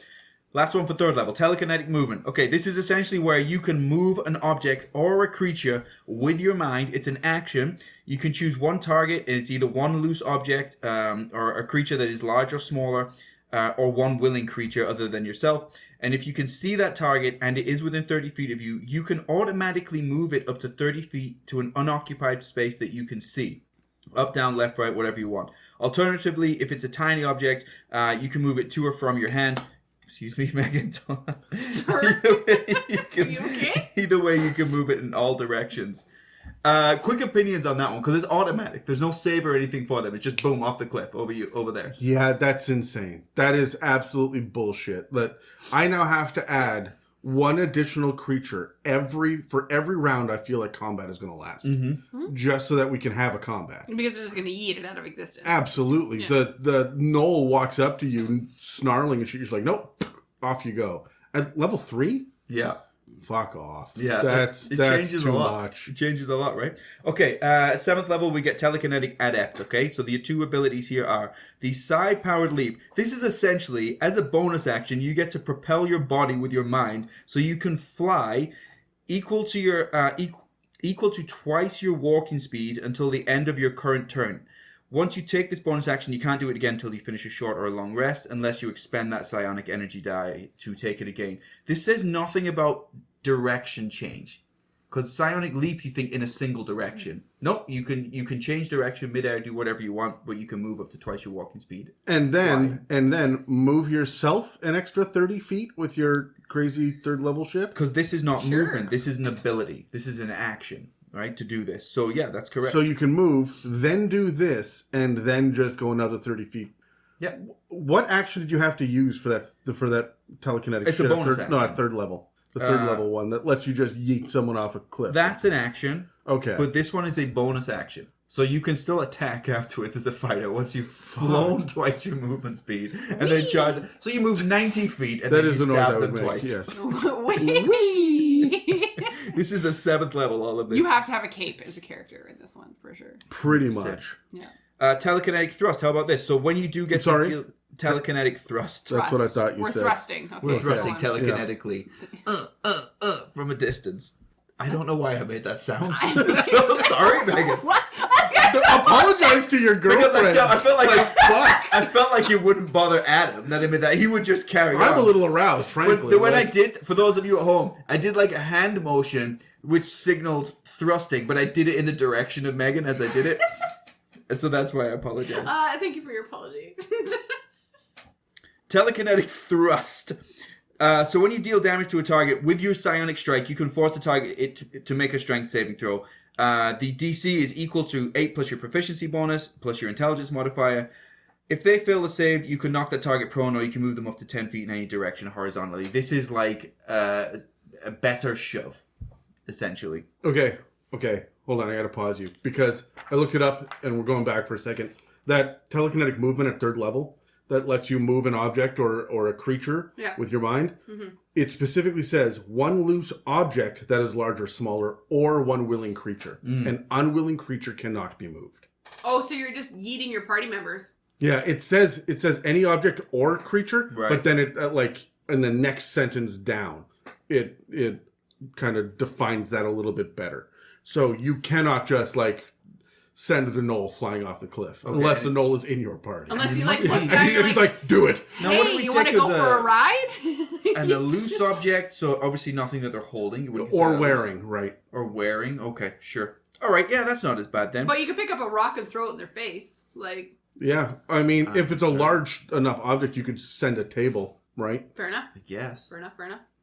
Last one for third level, telekinetic movement. Okay, this is essentially where you can move an object or a creature with your mind. It's an action. You can choose one target, and it's either one loose object or a creature that is large or smaller, or one willing creature other than yourself. And if you can see that target and it is within 30 feet of you, you can automatically move it up to 30 feet to an unoccupied space that you can see. Up, down, left, right, whatever you want. Alternatively, if it's a tiny object, you can move it to or from your hand. Excuse me, Megan. Sir? Are you okay? Either way, you can move it in all directions. Quick opinions on that one, because it's automatic. There's no save or anything for them. It's just boom, off the cliff, over there. yeah, that's insane. That is absolutely bullshit. But I now have to add one additional creature for every round I feel like combat is going to last. Just so that we can have a combat. Because they're just going to eat it out of existence. Absolutely. Yeah. The Knoll walks up to you snarling and shit. You're just like, nope, off you go. At level 3? Yeah. Fuck off. Yeah, that's changes too a lot. much. It changes a lot, right? Okay, 7th level, we get Telekinetic Adept, okay? So the two abilities here are the Psi-Powered Leap. This is essentially, as a bonus action, you get to propel your body with your mind, so you can fly equal to your equal to twice your walking speed until the end of your current turn. Once you take this bonus action, you can't do it again until you finish a short or a long rest, unless you expend that psionic energy die to take it again. This says nothing about direction change, because psionic leap you think in a single direction. Nope, you can change direction midair, do whatever you want, but you can move up to twice your walking speed. And then move yourself an extra 30 feet with your crazy third level ship. Because this is not movement, this is an ability, this is an action, right, to do this. So yeah, that's correct. So you can move, then do this, and then just go another 30 feet. Yeah. What action did you have to use for that telekinetic It's shit? a bonus action. No, at third level. The third level one that lets you just yeet someone off a cliff. That's an action. Okay. But this one is a bonus action. So you can still attack afterwards as a fighter once you've flown twice your movement speed and then charge. So you move 90 feet and that then is you the noise I stab would them make, twice. yes. Wee. This is a 7th level, all of this. You have to have a cape as a character in this one, for sure. Pretty much. Yeah. Telekinetic thrust, how about this? So when you do get to telekinetic thrust. That's what I thought you We're said. thrusting. Okay, We're thrusting go on. telekinetically. From a distance. I don't know why I made that sound. I'm so sorry, Megan. What? Apologize to your Because girlfriend. I felt like fuck. I felt like you wouldn't bother Adam. That I mean that he would just carry on. I'm a little aroused, frankly. But when I did, for those of you at home, I did like a hand motion which signaled thrusting, but I did it in the direction of Megan as I did it. And so that's why I apologize. Thank you for your apology. Telekinetic thrust. So when you deal damage to a target with your psionic strike, you can force the target to make a strength saving throw. The DC is equal to 8 plus your proficiency bonus plus your intelligence modifier. If they fail the save, you can knock the target prone, or you can move them up to 10 feet in any direction horizontally. This is like a better shove, essentially. Okay. Hold on, I gotta pause you. Because I looked it up, and we're going back for a second. That telekinetic movement at third level, that lets you move an object or a creature with your mind, it specifically says one loose object that is larger, smaller, or one willing creature. An unwilling creature cannot be moved. Oh, so you're just yeeting your party members. Yeah, it says any object or creature, Right. but then it like in the next sentence down, it kind of defines that a little bit better. So you cannot just like send the Knoll flying off the cliff unless the Knoll is in your party. Unless you like And look down, you're he's like, like, do it. Now, hey, what do we you take want to go as for a ride? And a loose object, so obviously nothing that they're holding. You wouldn't Or say wearing, right? Or wearing. Okay, sure. All right, yeah, that's not as bad then. But you can pick up a rock and throw it in their face. Like, Yeah, I mean, if it's a large enough object, you could send a table right? Fair enough. I guess. Fair enough.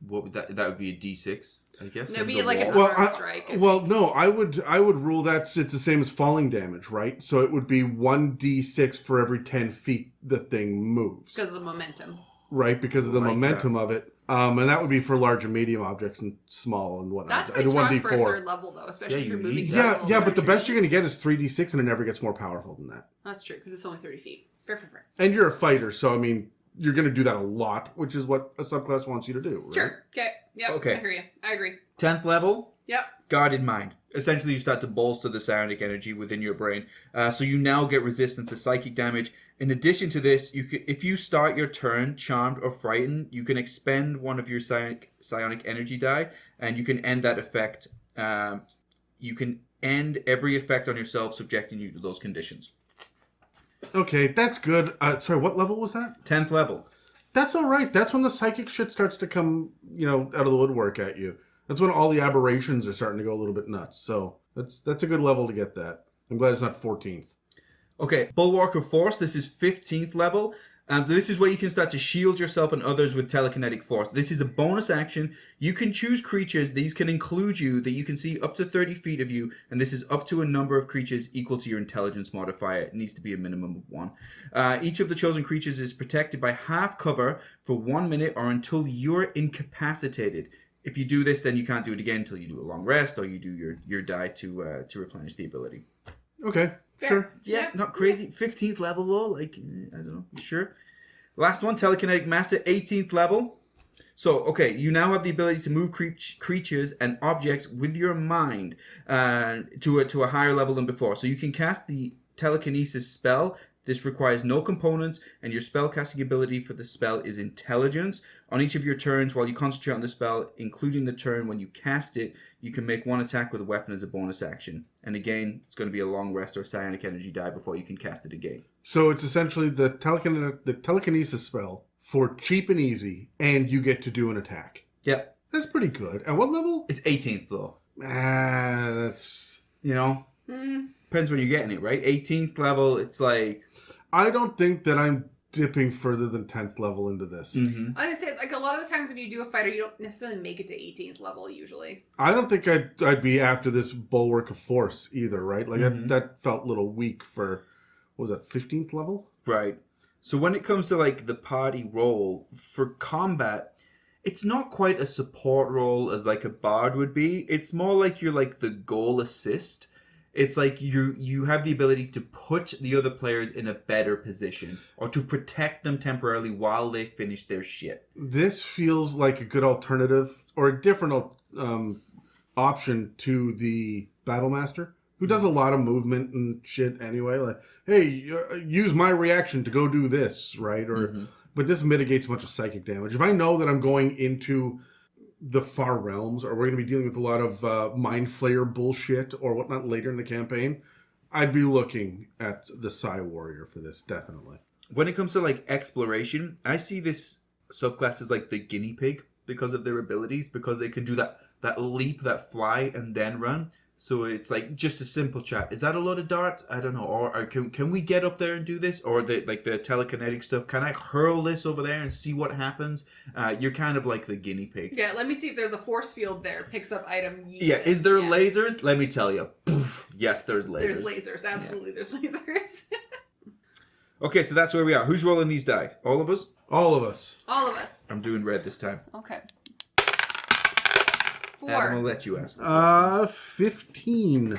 What would that would be a D6, I guess. No, it'd be Times a like an wall. unarmed strike. No, I would rule that it's the same as falling damage, right? So it would be 1d6 for every 10 feet the thing moves. Because of the momentum. Right, because of the momentum of it. And that would be for large and medium objects and small and whatnot. That's pretty strong for a third level, though, especially if you're moving. Yeah, but the best you're going to get is 3d6, and it never gets more powerful than that. That's true, because it's only 30 feet. Fair. And you're a fighter, so, I mean, you're going to do that a lot, which is what a subclass wants you to do, right? Sure. Okay. Yep. Okay. I hear you. I agree. 10th level. Yep. Guarded Mind. Essentially, you start to bolster the psionic energy within your brain. So you now get resistance to psychic damage. In addition to this, if you start your turn charmed or frightened, you can expend one of your psionic energy die, and you can end that effect. You can end every effect on yourself subjecting you to those conditions. Okay, that's good. Sorry, what level was that? 10th level. That's all right. That's when the psychic shit starts to come, out of the woodwork at you. That's when all the aberrations are starting to go a little bit nuts. So that's a good level to get that. I'm glad it's not 14th. Okay, Bulwark of Force. This is 15th level. So this is where you can start to shield yourself and others with telekinetic force. This is a bonus action. You can choose creatures. These can include you that you can see up to 30 feet of you. And this is up to a number of creatures equal to your intelligence modifier. It needs to be a minimum of 1. Each of the chosen creatures is protected by half cover for 1 minute or until you're incapacitated. If you do this, then you can't do it again until you do a long rest or you do your die to replenish the ability. Okay, Fair. sure. Yeah, not crazy. 15th level though, I don't know. You sure? Last one, Telekinetic Master, 18th level. So, okay, you now have the ability to move creatures and objects with your mind to a higher level than before. So you can cast the telekinesis spell. This requires no components, and your spellcasting ability for the spell is intelligence. On each of your turns, while you concentrate on the spell, including the turn when you cast it, you can make one attack with a weapon as a bonus action. And again, it's going to be a long rest or psionic energy die before you can cast it again. So it's essentially the telekinesis spell for cheap and easy, and you get to do an attack. Yep. That's pretty good. At what level? It's 18th, though. That's... Depends when you're getting it, right? 18th level, it's like... I don't think that I'm dipping further than 10th level into this. Mm-hmm. I was gonna say, like, a lot of the times when you do a fighter, you don't necessarily make it to 18th level, usually. I don't think I'd be after this Bulwark of Force either, right? Like, that felt a little weak for, what was that, 15th level? Right. So when it comes to, like, the party role, for combat, it's not quite a support role as, like, a bard would be. It's more like you're, like, the goal assist. It's like you have the ability to put the other players in a better position or to protect them temporarily while they finish their shit. This feels like a good alternative or a different option to the Battlemaster, who does a lot of movement and shit anyway. Like, hey, use my reaction to go do this, right? Or but this mitigates a bunch of psychic damage. If I know that I'm going into the far realms, or we're going to be dealing with a lot of mind flayer bullshit or whatnot later in the campaign, I'd be looking at the Psi Warrior for this, definitely. When it comes to like exploration, I see this subclass as like the guinea pig because of their abilities, because they can do that leap, that fly, and then run. So it's like just a simple chat. Is that a load of darts? I don't know. Or can we get up there and do this? Or the telekinetic stuff. Can I hurl this over there and see what happens? You're kind of like the guinea pig. Yeah, let me see if there's a force field there. Picks up item. Yeah, is there lasers? Let me tell you. Poof. Yes, there's lasers. There's lasers. Absolutely, there's lasers. Okay, so that's where we are. Who's rolling these die? All of us? All of us. All of us. I'm doing red this time. Okay. Adam, I'll let you ask. 15.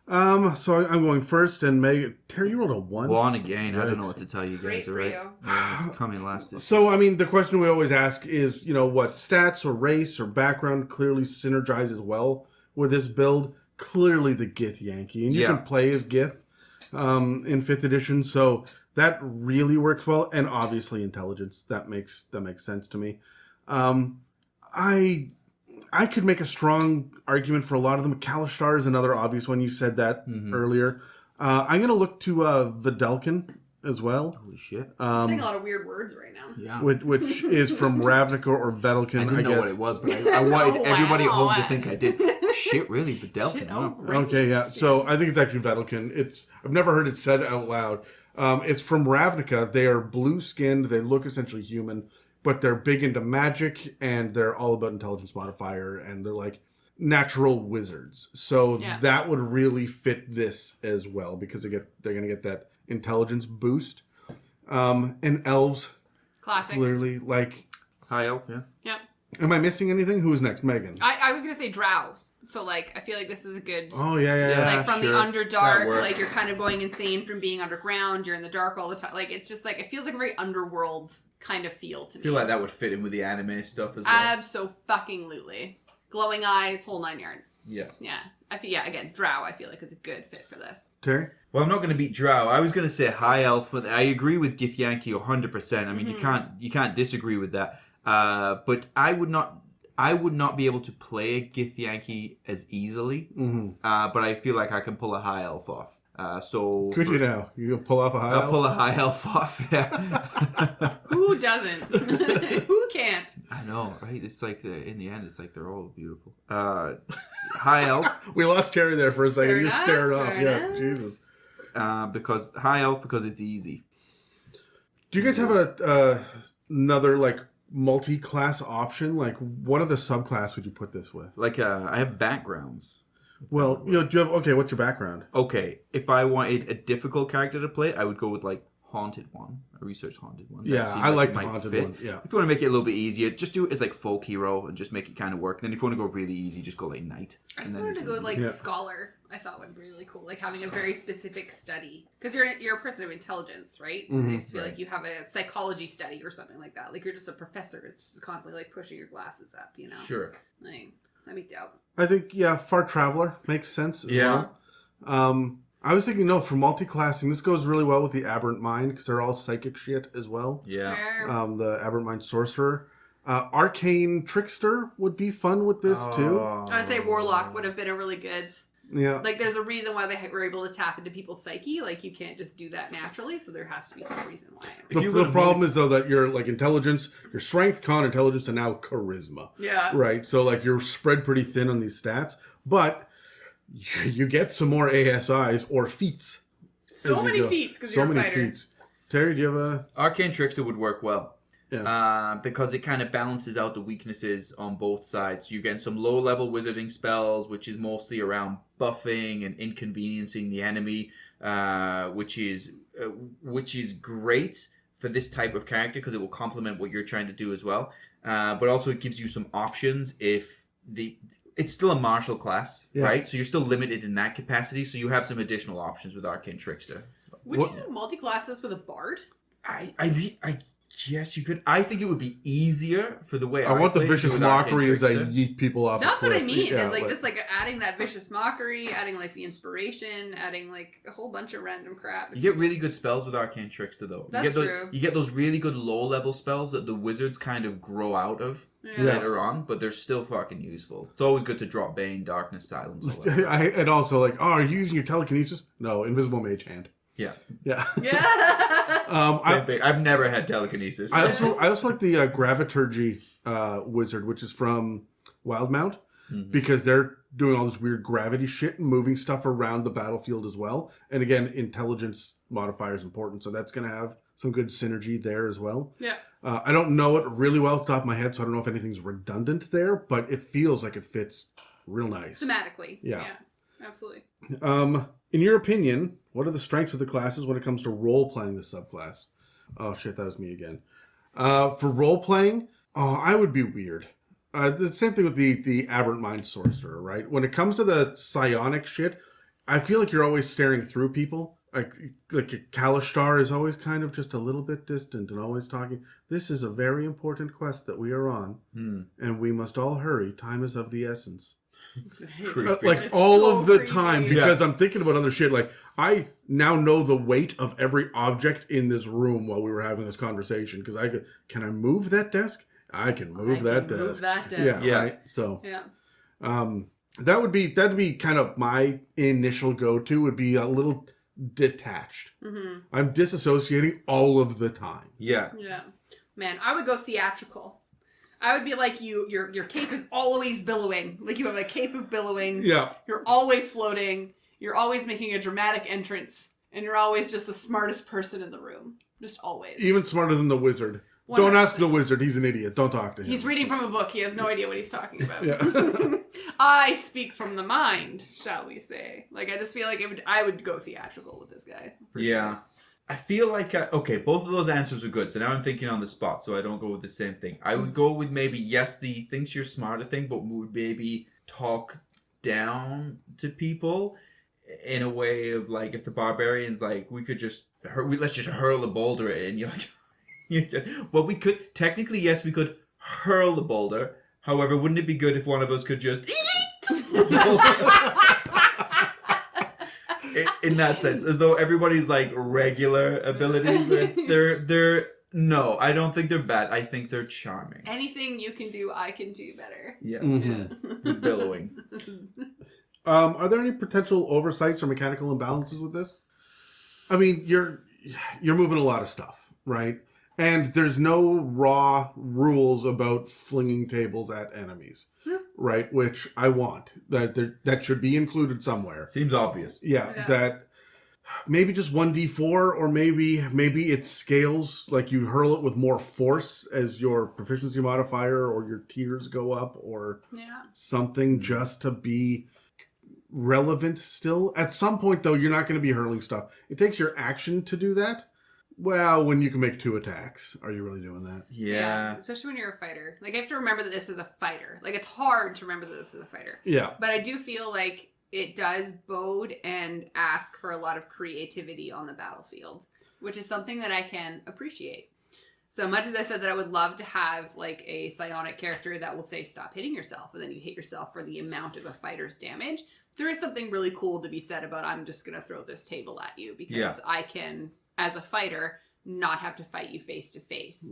So I'm going first, and Meg, Terry, you rolled a 1. 1 again. I Right. don't know what to tell you guys. Great All for right. you. Yeah, it's coming last. So, I mean, the question we always ask is, what stats or race or background clearly synergizes well with this build? Clearly the Gith Yankee. And you can play as Gith in 5th edition, so that really works well. And obviously intelligence. That makes sense to me. I could make a strong argument for a lot of them. Kalishtar is another obvious one. You said that earlier. I'm going to look to Videlkin as well. Holy shit. I'm saying a lot of weird words right now. Yeah. Which is from Ravnica or Vedelkin, I didn't know guess. what it was, but I wanted everybody at home to wow. think I did. Shit, really? Videlkin? Shit, Wow. oh, right. Okay, yeah. So I think it's actually Vedelkin. I've never heard it said out loud. It's from Ravnica. They are blue-skinned. They look essentially human. but they're big into magic and they're all about intelligence modifier and they're like natural wizards. So that would really fit this as well because they're going to get that intelligence boost. And elves, classic. Clearly, like High elf, yeah. Yeah. Am I missing anything? Who's next? Megan. I was gonna say drows. So like I feel like this is a good. Oh yeah. Like from sure. the Underdark, That works. like you're kind of going insane from being underground. You're in the dark all the time. Like it's just like it feels like a very underworld kind of feel to me. I feel like that would fit in with the anime stuff as well. Abso-fucking-lutely. Glowing eyes, whole 9 yards. Yeah. Yeah. Again, drow I feel like is a good fit for this. Terry? Well, I'm not going to beat Drow. I was going to say high elf, but I agree with Githyanki 100%. I mean, you can't disagree with that. But I would not be able to play a Githyanki as easily. But I feel like I can pull a high elf off. Could you now? You gonna pull off a high elf? I'll pull a high elf off. Yeah. Who doesn't? Who can't? I know, right? It's like in the end, it's like they're all beautiful. High elf. We lost Terry there for a second. Fair He just enough, stared off. fair Yeah, enough. Jesus. Because high elf because it's easy. Do you guys have another like multi-class option? Like, what other subclass would you put this with? Like I have backgrounds. Well, do you have what's your background? Okay, if I wanted a difficult character to play, I would go with like Haunted One. I researched Haunted One. That Yeah, seemed I like it the might Haunted fit. One. Yeah. If you want to make it a little bit easier, just do it as like folk hero and just make it kind of work. Then if you want to go really easy, just go like knight. I And just then wanted it's to go with like Yeah. scholar. I thought would be really cool, like having a very specific study because you're a person of intelligence, right? I just feel like you have a psychology study or something like that. Like you're just a professor, it's just constantly like pushing your glasses up, you know? Sure. Like that'd be dope. I think Far Traveler makes sense as Yeah. well. I was thinking for multi-classing, this goes really well with the Aberrant Mind because they're all psychic shit as well. Yeah. Fair. The Aberrant Mind Sorcerer. Arcane Trickster would be fun with this too. I would say warlock would have been a really good. Yeah. Like, there's a reason why they were able to tap into people's psyche. Like, you can't just do that naturally, so there has to be some reason why. The problem is, though, that your like intelligence, your strength, con, intelligence, and now charisma. Yeah. Right? So, like, you're spread pretty thin on these stats, but you get some more ASIs or feats. So many feats, because you're a fighter. Feats. Terry, do you have a... Arcane Trickster would work well. Yeah. Because it kind of balances out the weaknesses on both sides. You're getting some low-level wizarding spells, which is mostly around buffing and inconveniencing the enemy, which is great for this type of character because it will complement what you're trying to do as well. But also it gives you some options if it's still a martial class, right? So you're still limited in that capacity. So you have some additional options with Arcane Trickster. Would you multi-class this with a bard? Yes, you could. I think it would be easier for the way I want the play vicious with Arcane mockery as I Trickster. yeet people off. That's what I mean. Yeah, is like just like adding that vicious mockery, adding like the inspiration, adding like a whole bunch of random crap. You get really good spells with Arcane Trickster, though. That's true. You get those really good low-level spells that the wizards kind of grow out of later on, but they're still fucking useful. It's always good to drop Bane, Darkness, Silence, all that. And also, like, are you using your telekinesis? No, Invisible Mage Hand. Yeah. Yeah. Yeah. Same thing. I've never had telekinesis. I also like the Graviturgy wizard, which is from Wildmount, because they're doing all this weird gravity shit and moving stuff around the battlefield as well. And again, intelligence modifier is important, so that's going to have some good synergy there as well. Yeah. I don't know it really well off the top of my head, so I don't know if anything's redundant there, but it feels like it fits real nice. Thematically. Yeah. Absolutely. In your opinion, what are the strengths of the classes when it comes to role-playing the subclass? Oh, shit, that was me again. For role-playing, I would be weird. The same thing with the Aberrant Mind Sorcerer, right? When it comes to the psionic shit, I feel like you're always staring through people. Like Kalishtar is always kind of just a little bit distant and always talking. This is a very important quest that we are on, and we must all hurry. Time is of the essence. Like It's all so of the creepy. time, because I'm thinking about other shit. Like I now know the weight of every object in this room while we were having this conversation. Because can I move that desk? I can move that desk. Move that desk. Yeah. Right? So Yeah. that'd be kind of my initial go-to. Would be a little detached. Mm-hmm. I'm disassociating all of the time. Yeah. Yeah. Man, I would go theatrical. I would be like your cape is always billowing. Like you have a cape of billowing. Yeah. You're always floating. You're always making a dramatic entrance. And you're always just the smartest person in the room. Just always. Even smarter than the wizard. Don't ask the wizard. He's an idiot. Don't talk to him. He's reading from a book. He has no idea what he's talking about. Yeah. I speak from the mind, shall we say. Like, I just feel like I would go theatrical with this guy. Yeah. Sure. I feel like, okay, both of those answers are good. So now I'm thinking on the spot, so I don't go with the same thing. I would go with maybe, yes, the thinks you're smarter thing, but would maybe talk down to people in a way of, like, if the barbarian's like, we could just, let's just hurl a boulder at it, and you're like, well, we could, technically, yes, we could hurl the boulder. However, wouldn't it be good if one of us could just in that sense, as though everybody's like regular abilities they're no, I don't think they're bad. I think they're charming. Anything you can do, I can do better. Yeah. Mm-hmm. Billowing. Are there any potential oversights or mechanical imbalances with this? I mean, you're moving a lot of stuff, right? And there's no raw rules about flinging tables at enemies, right? Which I want. That should be included somewhere. Seems obvious. Yeah, that maybe just 1d4, or maybe it scales, like you hurl it with more force as your proficiency modifier or your tiers go up, or something just to be relevant still. At some point, though, you're not going to be hurling stuff. It takes your action to do that. Well, when you can make 2 attacks, are you really doing that? Yeah. Especially when you're a fighter. Like, I have to remember that this is a fighter. Like, it's hard to remember that this is a fighter. Yeah. But I do feel like it does bode and ask for a lot of creativity on the battlefield, which is something that I can appreciate. So much as I said that I would love to have, like, a psionic character that will say, stop hitting yourself, and then you hit yourself for the amount of a fighter's damage, there is something really cool to be said about, I'm just going to throw this table at you, because I can, as a fighter, not have to fight you face to face.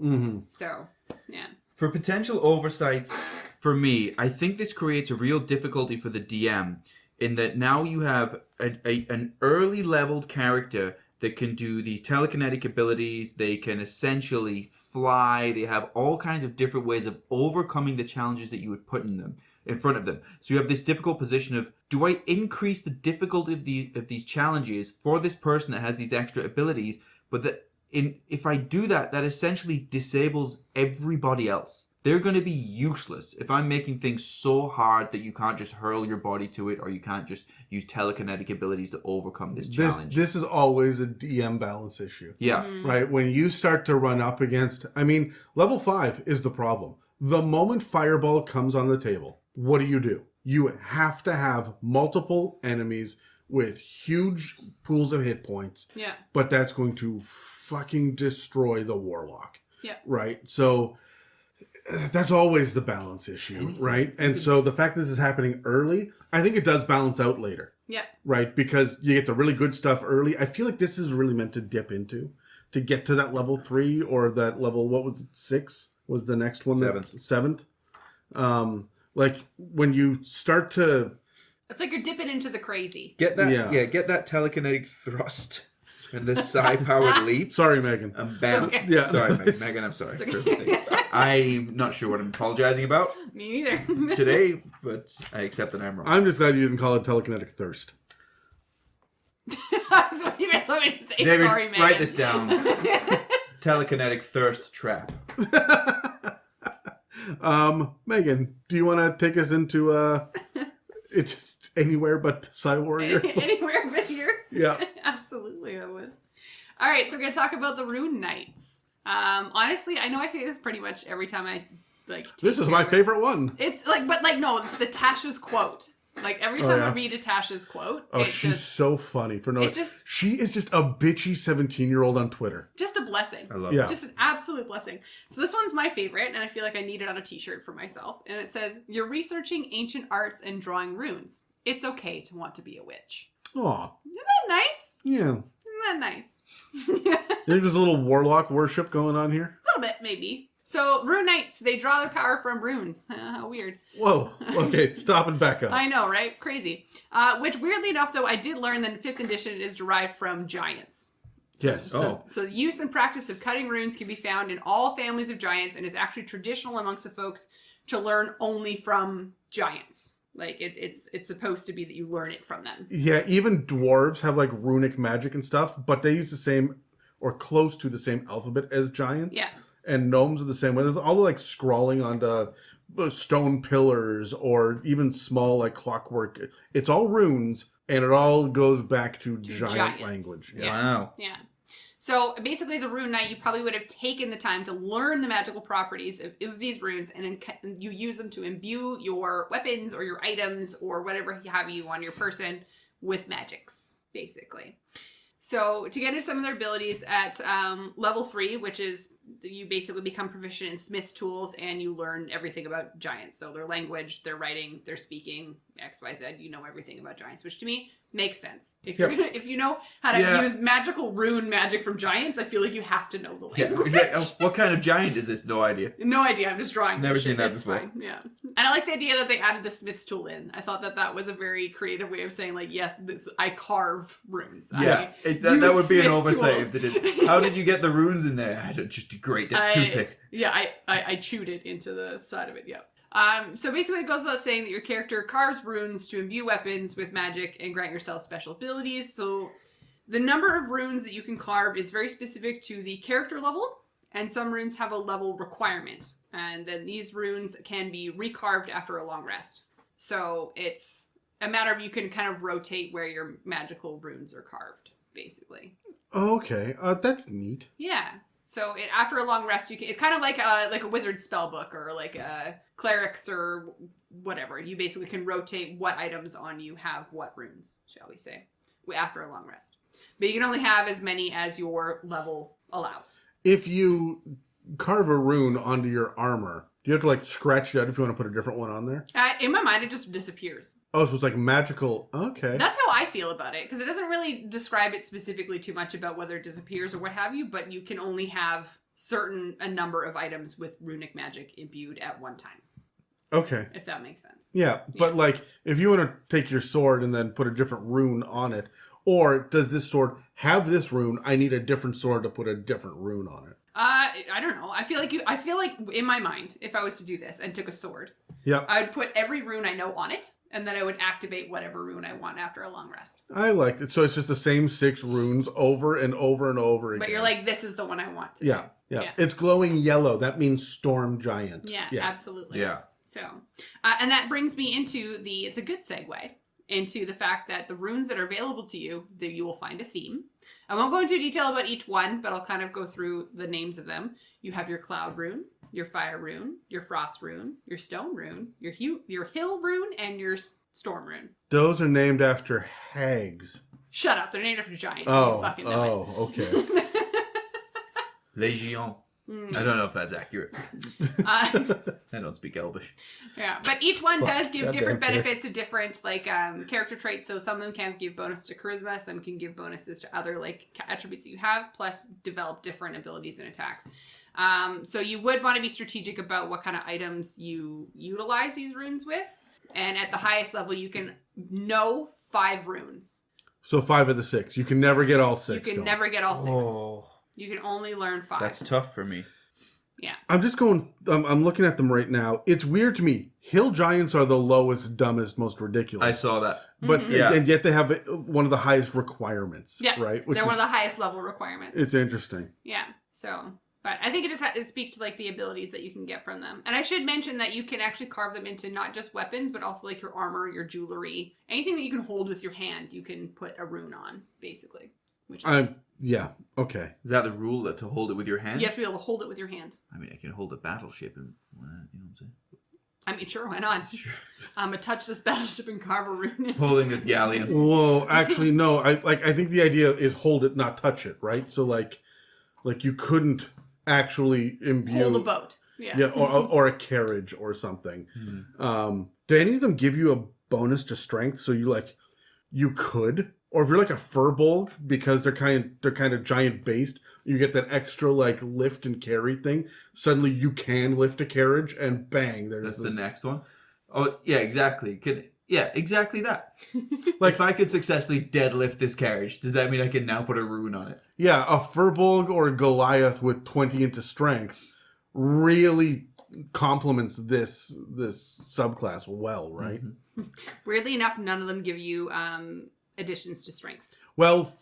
So, yeah. For potential oversights, for me, I think this creates a real difficulty for the DM, in that now you have an early leveled character that can do these telekinetic abilities. They can essentially fly. They have all kinds of different ways of overcoming the challenges that you would put in front of them. So you have this difficult position of, do I increase the difficulty of these challenges for this person that has these extra abilities, but if I do that, that essentially disables everybody else. They're going to be useless if I'm making things so hard that you can't just hurl your body to it, or you can't just use telekinetic abilities to overcome this challenge. This is always a DM balance issue. Yeah. Right? When you start to run up against... I mean, level 5 is the problem. The moment Fireball comes on the table, what do? You have to have multiple enemies with huge pools of hit points. Yeah. But that's going to fucking destroy the Warlock. Yeah. Right? So... that's always the balance issue, right? And so the fact that this is happening early, I think it does balance out later. Yeah. Right? Because you get the really good stuff early. I feel like this is really meant to dip into, to get to that level 3, or that level, what was it, 6 was the next one? 7th. Like, when you start to... It's like you're dipping into the crazy. Get that, get that telekinetic thrust. And this psi-powered leap. Sorry, Megan. Bounce. Okay. Yeah. Sorry, Megan, I'm sorry. Okay. I'm not sure what I'm apologizing about Me neither. today, but I accept that I'm wrong. I'm just glad you didn't call it telekinetic thirst. That's what you were supposed to say. David, Sorry, Megan. write this down. Telekinetic thirst trap. Megan, do you want to take us into it's anywhere but Psi Warrior? Anywhere but here? Yeah. Absolutely, I would. All right, so we're going to talk about the Rune Knights. Honestly, I know I say this pretty much every time I, This is my favorite one. It's no, it's the Tasha's quote. Like, every time I read a Tasha's quote, Oh, she's so funny. She is just a bitchy 17-year-old on Twitter. Just a blessing. I love it. Just an absolute blessing. So this one's my favorite, and I feel like I need it on a t-shirt for myself. And it says, "You're researching ancient arts and drawing runes. It's okay to want to be a witch." Aw. Isn't that nice? Yeah. Isn't that nice? You think there's a little warlock worship going on here? A little bit, maybe. So, Rune Knights, they draw their power from runes. How weird. Whoa. Okay, stop and back up. I know, right? Crazy. Which, weirdly enough, though, I did learn that in 5th edition it is derived from giants. Yes. So the use and practice of cutting runes can be found in all families of giants, and is actually traditional amongst the folks to learn only from giants. Like, it's supposed to be that you learn it from them. Yeah, even dwarves have, like, runic magic and stuff, but they use the same, or close to the same alphabet as giants. Yeah. and gnomes are the same way. There's all like scrawling onto stone pillars or even small like clockwork. It's all runes, and it all goes back to giant giants. language. Yeah. Wow. Yeah. So basically, as a rune knight, you probably would have taken the time to learn the magical properties of these runes, and you use them to imbue your weapons or your items or whatever you have you on your person with magics, basically. So to get into some of their abilities at level 3, which is you basically become proficient in smith's tools and you learn everything about giants. So their language, their writing, their speaking, X, Y, Z, you know everything about giants, which to me makes sense. If you're if you know how to use magical rune magic from giants, I feel like you have to know the language. Yeah. What kind of giant is this? No idea. No idea. I'm just drawing. Never seen that It's before. fine. Yeah, and I like the idea that they added the smith's tool in. I thought that was a very creative way of saying, like, yes, I carve runes. Yeah, that would be an oversight if they did. How did you get the runes in there? I had just a great toothpick. Yeah, I chewed it into the side of it. Yeah. So basically it goes without saying that your character carves runes to imbue weapons with magic and grant yourself special abilities. So the number of runes that you can carve is very specific to the character level, and some runes have a level requirement. And then these runes can be recarved after a long rest. So it's a matter of you can kind of rotate where your magical runes are carved, basically. Okay, that's neat. Yeah. So after a long rest, it's kind of like a wizard's spell book or like a cleric's or whatever. You basically can rotate what items on you have what runes, shall we say, after a long rest. But you can only have as many as your level allows. If you carve a rune onto your armor, do you have to like scratch it out if you want to put a different one on there? In my mind, it just disappears. Oh, so it's like magical. Okay. That's how I feel about it, because it doesn't really describe it specifically too much about whether it disappears or what have you, but you can only have a number of items with runic magic imbued at one time. Okay. If that makes sense. Yeah, but like if you want to take your sword and then put a different rune on it, or does this sword have this rune? I need a different sword to put a different rune on it. I don't know. I feel like in my mind, if I was to do this and took a sword, I would put every rune I know on it, and then I would activate whatever rune I want after a long rest. I liked it. So it's just the same 6 runes over and over and over again. But you're like, this is the one I want to Yeah. It's glowing yellow. That means storm giant. Yeah, absolutely. Yeah. So, and that brings me into it's a good segue into the fact that the runes that are available to you, that you will find a theme. I won't go into detail about each one, but I'll kind of go through the names of them. You have your cloud rune, your fire rune, your frost rune, your stone rune, your hill rune, and your storm rune. Those are named after hags. Shut up, they're named after giants. You fucking know it. Okay. Les Géants. I don't know if that's accurate. I don't speak Elvish. Yeah, but each one does give different benefits to different character traits. So some of them can give bonus to charisma, some can give bonuses to other attributes that you have, plus develop different abilities and attacks. So you would want to be strategic about what kind of items you utilize these runes with. And at the highest level, you can know 5 runes. So 5 of the 6. You can never get all 6. You can never get all 6. Oh. You can only learn 5. That's tough for me. Yeah. I'm just going, I'm looking at them right now. It's weird to me. Hill giants are the lowest, dumbest, most ridiculous. I saw that. But and yet they have one of the highest requirements. Yeah. Right? They're one of the highest level requirements. It's interesting. Yeah. So, but I think it speaks to the abilities that you can get from them. And I should mention that you can actually carve them into not just weapons, but also your armor, your jewelry, anything that you can hold with your hand, you can put a rune on, basically. Yeah, okay. Is that the rule, that to hold it with your hand? You have to be able to hold it with your hand. I mean, I can hold a battleship and, you know what I'm saying? I mean, sure, why not? Sure. I'm gonna touch this battleship and carve a rune. Holding this galleon. Whoa, actually, no. I think the idea is hold it, not touch it, right? So, like you couldn't actually imbue... Hold a boat. Yeah. Yeah, or a carriage or something. Mm-hmm. Do any of them give you a bonus to strength? So you could... Or if you're like a furbolg, because they're kind of giant based, you get that extra lift and carry thing. Suddenly you can lift a carriage, and bang, That's the next one. Oh yeah, exactly. Exactly that. If I could successfully deadlift this carriage, does that mean I can now put a rune on it? Yeah, a furbolg or a Goliath with 20 into strength really complements this subclass well, right? Mm-hmm. Weirdly enough, none of them give you additions to strength. Well,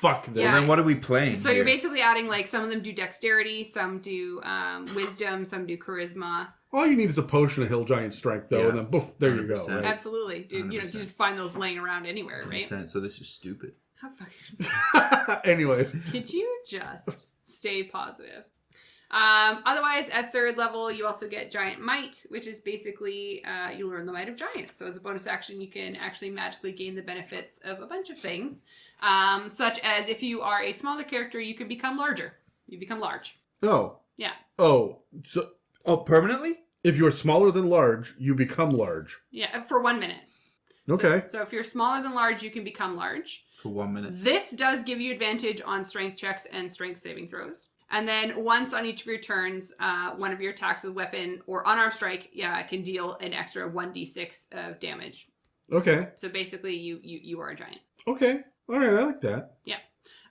fuck this. Yeah. Well, then what are we playing? So you're here? basically adding, like, some of them do dexterity, some do wisdom, some do charisma. All you need is a potion of hill giant strength, though, Yeah. and then poof, there you go. 100%. Right? Absolutely. You know, you 100%. can find those laying around anywhere, right? 100%. So this is stupid. How fucking... Anyways, Could you just stay positive? Otherwise, at 3rd level, you also get Giant Might, which is basically you learn the Might of Giants. So as a bonus action, you can actually magically gain the benefits of a bunch of things, such as if you are a smaller character, you can become larger. You become large. oh, Yeah. oh, so Oh, permanently? if you're smaller than large, you become large. Yeah, for 1 minute. Okay. So if you're smaller than large, you can become large. For 1 minute. This does give you advantage on strength checks and strength saving throws. And then once on each of your turns, one of your attacks with weapon or unarmed strike, can deal an extra 1d6 of damage. Okay. So basically, you are a giant. Okay. All right. I like that. Yeah,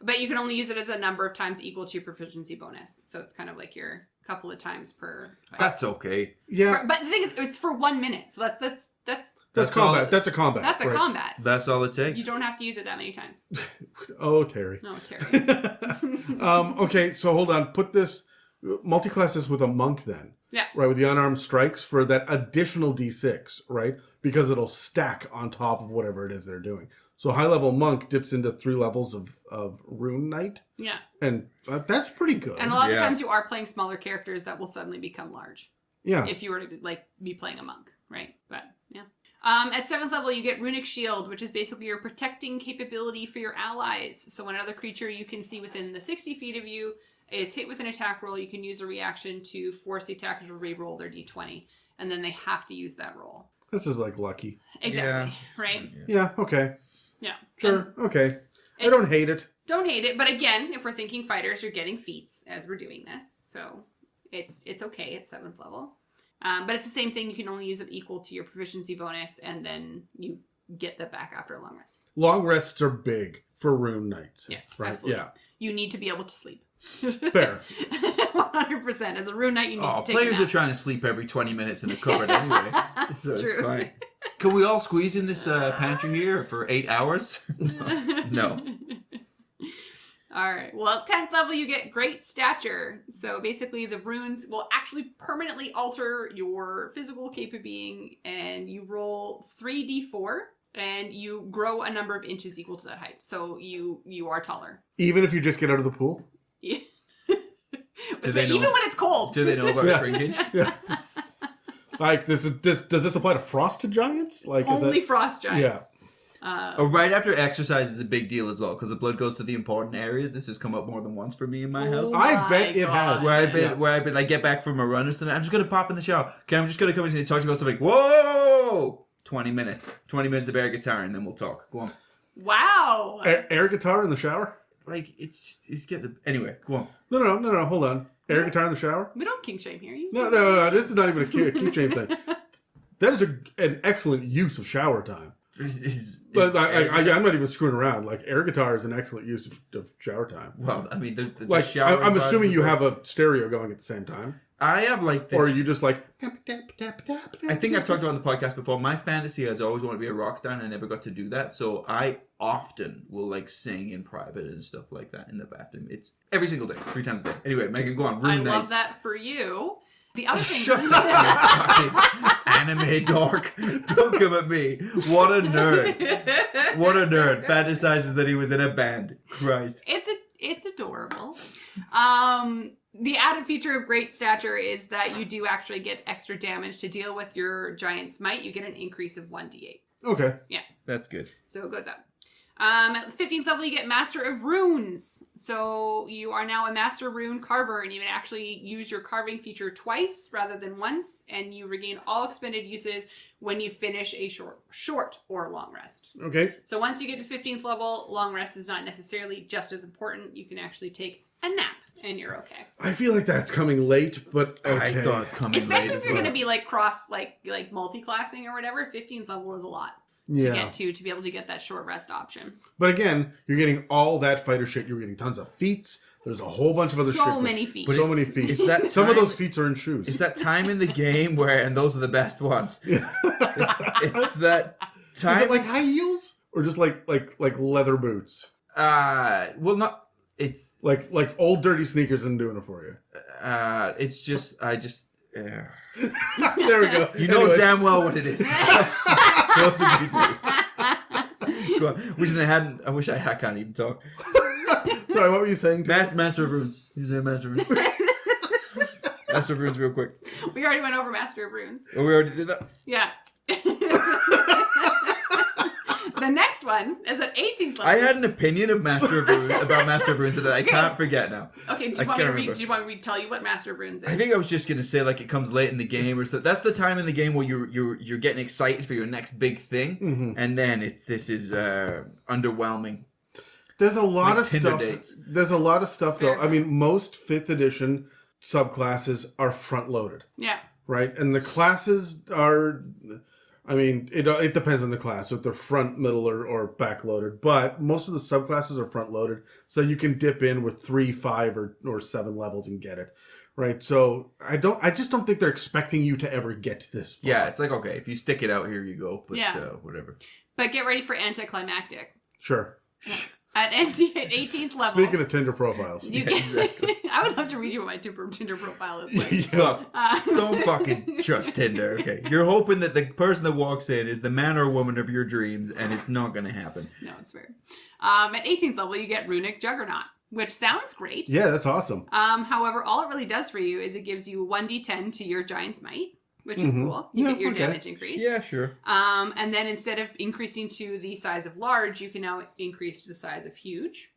but you can only use it as a number of times equal to your proficiency bonus. So it's kind of like your couple of times per. That's okay. Yeah. But the thing is, it's for 1 minute, so that's That's all- combat. That's a combat. that's a right. combat. That's all it takes. You don't have to use it that many times. Oh, Terry. No, Terry. Okay, so hold on. Put this multi-class this with a monk then. Yeah. Right, with the unarmed strikes for that additional d6, right? Because it'll stack on top of whatever it is they're doing. So high-level monk dips into 3 levels of Rune Knight, Yeah. and that's pretty good. And a lot of Yeah. times you are playing smaller characters that will suddenly become large. Yeah. If you were to like be playing a monk, right? But yeah. At 7th level, you get Runic Shield, which is basically your protecting capability for your allies. So when another creature you can see within the 60 feet of you is hit with an attack roll, you can use a reaction to force the attacker to re-roll their d20, and then they have to use that roll. This is like lucky. Exactly. Yeah. Right? Yeah, okay. Yeah. Sure, okay. I it's- don't hate it. Don't hate it, but again, if we're thinking fighters, you're getting feats as we're doing this, so it's okay at 7th level. But it's the same thing. You can only use it equal to your proficiency bonus, and then you get that back after a long rest. Long rests are big for Rune Knights. Yes, right? absolutely. Yeah. You need to be able to sleep. Fair. 100%. As a Rune Knight, you need Oh, to take players a are nap. trying to sleep every 20 minutes in a cupboard anyway. That's So it's true. fine. Can we all squeeze in this pantry here for 8 hours? No. All right. Well, at 10th level, you get Great Stature. So basically, the runes will actually permanently alter your physical being, and you roll 3d4, and you grow a number of inches equal to that height. So you are taller. Even if you just get out of the pool? Yeah. Do they know- Even when it's cold. Do they know about Yeah. shrinkage? Yeah. Like, does this apply to frosted giants? Like, is Only that... frost giants. Yeah. Oh, right after exercise is a big deal as well, because the blood goes to the important areas. This has come up more than once for me in my house. Oh I my bet it God. has. Where I've been, I get back from a run or something. I'm just gonna pop in the shower. Okay, I'm just gonna come in and talk to you about something. Whoa! 20 minutes of air guitar, and then we'll talk. Go on. Wow. Air guitar in the shower? Like it's get the anyway. Go on. No, hold on. Air guitar in the shower? We don't king shame here. You No, this is not even a keychain thing. That is an excellent use of shower time. But I'm not even screwing around. Like, air guitar is an excellent use of shower time. Well, I mean, the Like, shower. I'm assuming vibes you are- have a stereo going at the same time. I have like this. Or are you just like... I think I've talked about it on the podcast before. My fantasy has always wanted to be a rock star, and I never got to do that. So I often will like sing in private and stuff like that in the bathroom. It's every single day, 3 times a day. Anyway, Megan, go on. Rune I love Knights. that for you. The other thing. Shut up, you fucking anime dork. Don't come at me. What a nerd. What a nerd. Fantasizes that he was in a band. Christ. It's adorable. The added feature of Great Stature is that you do actually get extra damage to deal with your Giant's Might. You get an increase of 1d8. Okay. That's good. So it goes up. At the 15th level, you get Master of Runes. So you are now a Master Rune Carver, and you can actually use your carving feature twice rather than once, and you regain all expended uses when you finish a short or long rest. Okay. So once you get to 15th level, long rest is not necessarily just as important. You can actually take a nap, and you're okay. I feel like that's coming late, but okay. I thought it's coming Especially late if as you're well. going to be like like multi-classing or whatever, 15th level is a lot to Yeah. get to be able to get that short rest option. But again, you're getting all that fighter shit. You're getting tons of feats. There's a whole bunch of other shit. So many feats. So many feats. It's that Some of time- those feats are in shoes. It's that time in the game where, and those are the best ones. It's that Is time. it like high heels? Or just like leather boots? Well, not. It's Like old dirty sneakers isn't doing it for you. it's just There we go. you know Anyways. damn well what it is. Both of you do. Go on. I wish I can't even talk. Sorry, what were you saying? Master of Runes. You say Master of Runes. Master of Runes, real quick. We already went over Master of Runes. Oh, we already did that. Yeah. The next one is at 18th level. I had an opinion of Master of Runes about Master of Runes that I can't forget now. Okay, do you want me to tell you what Master of Runes is? I think I was just gonna say like it comes late in the game or so. That's the time in the game where you're getting excited for your next big thing, and then this is underwhelming. There's a lot Like of Tinder stuff. dates. There's a lot of stuff though. Fair. I mean, most 5th edition subclasses are front loaded, Yeah. right? And the classes are, I mean, it depends on the class, if they're front, middle, or back loaded. But most of the subclasses are front loaded, so you can dip in with 3, 5, or 7 levels and get it, right? So I just don't think they're expecting you to ever get this far. Yeah, it's like okay, if you stick it out, here you go. But Yeah. whatever. But get ready for anticlimactic. Sure. At 18th level. Speaking of Tinder profiles, You get, I would love to read you what my Tinder profile is like. Look, don't fucking trust Tinder. Okay, you're hoping that the person that walks in is the man or woman of your dreams, and it's not going to happen. No, it's fair. At 18th level, you get Runic Juggernaut, which sounds great. yeah, that's awesome. However, all it really does for you is it gives you 1d10 to your Giant's Might, which is cool. You Yeah, get your okay. damage increase. Yeah, sure. And then instead of increasing to the size of large, you can now increase to the size of huge.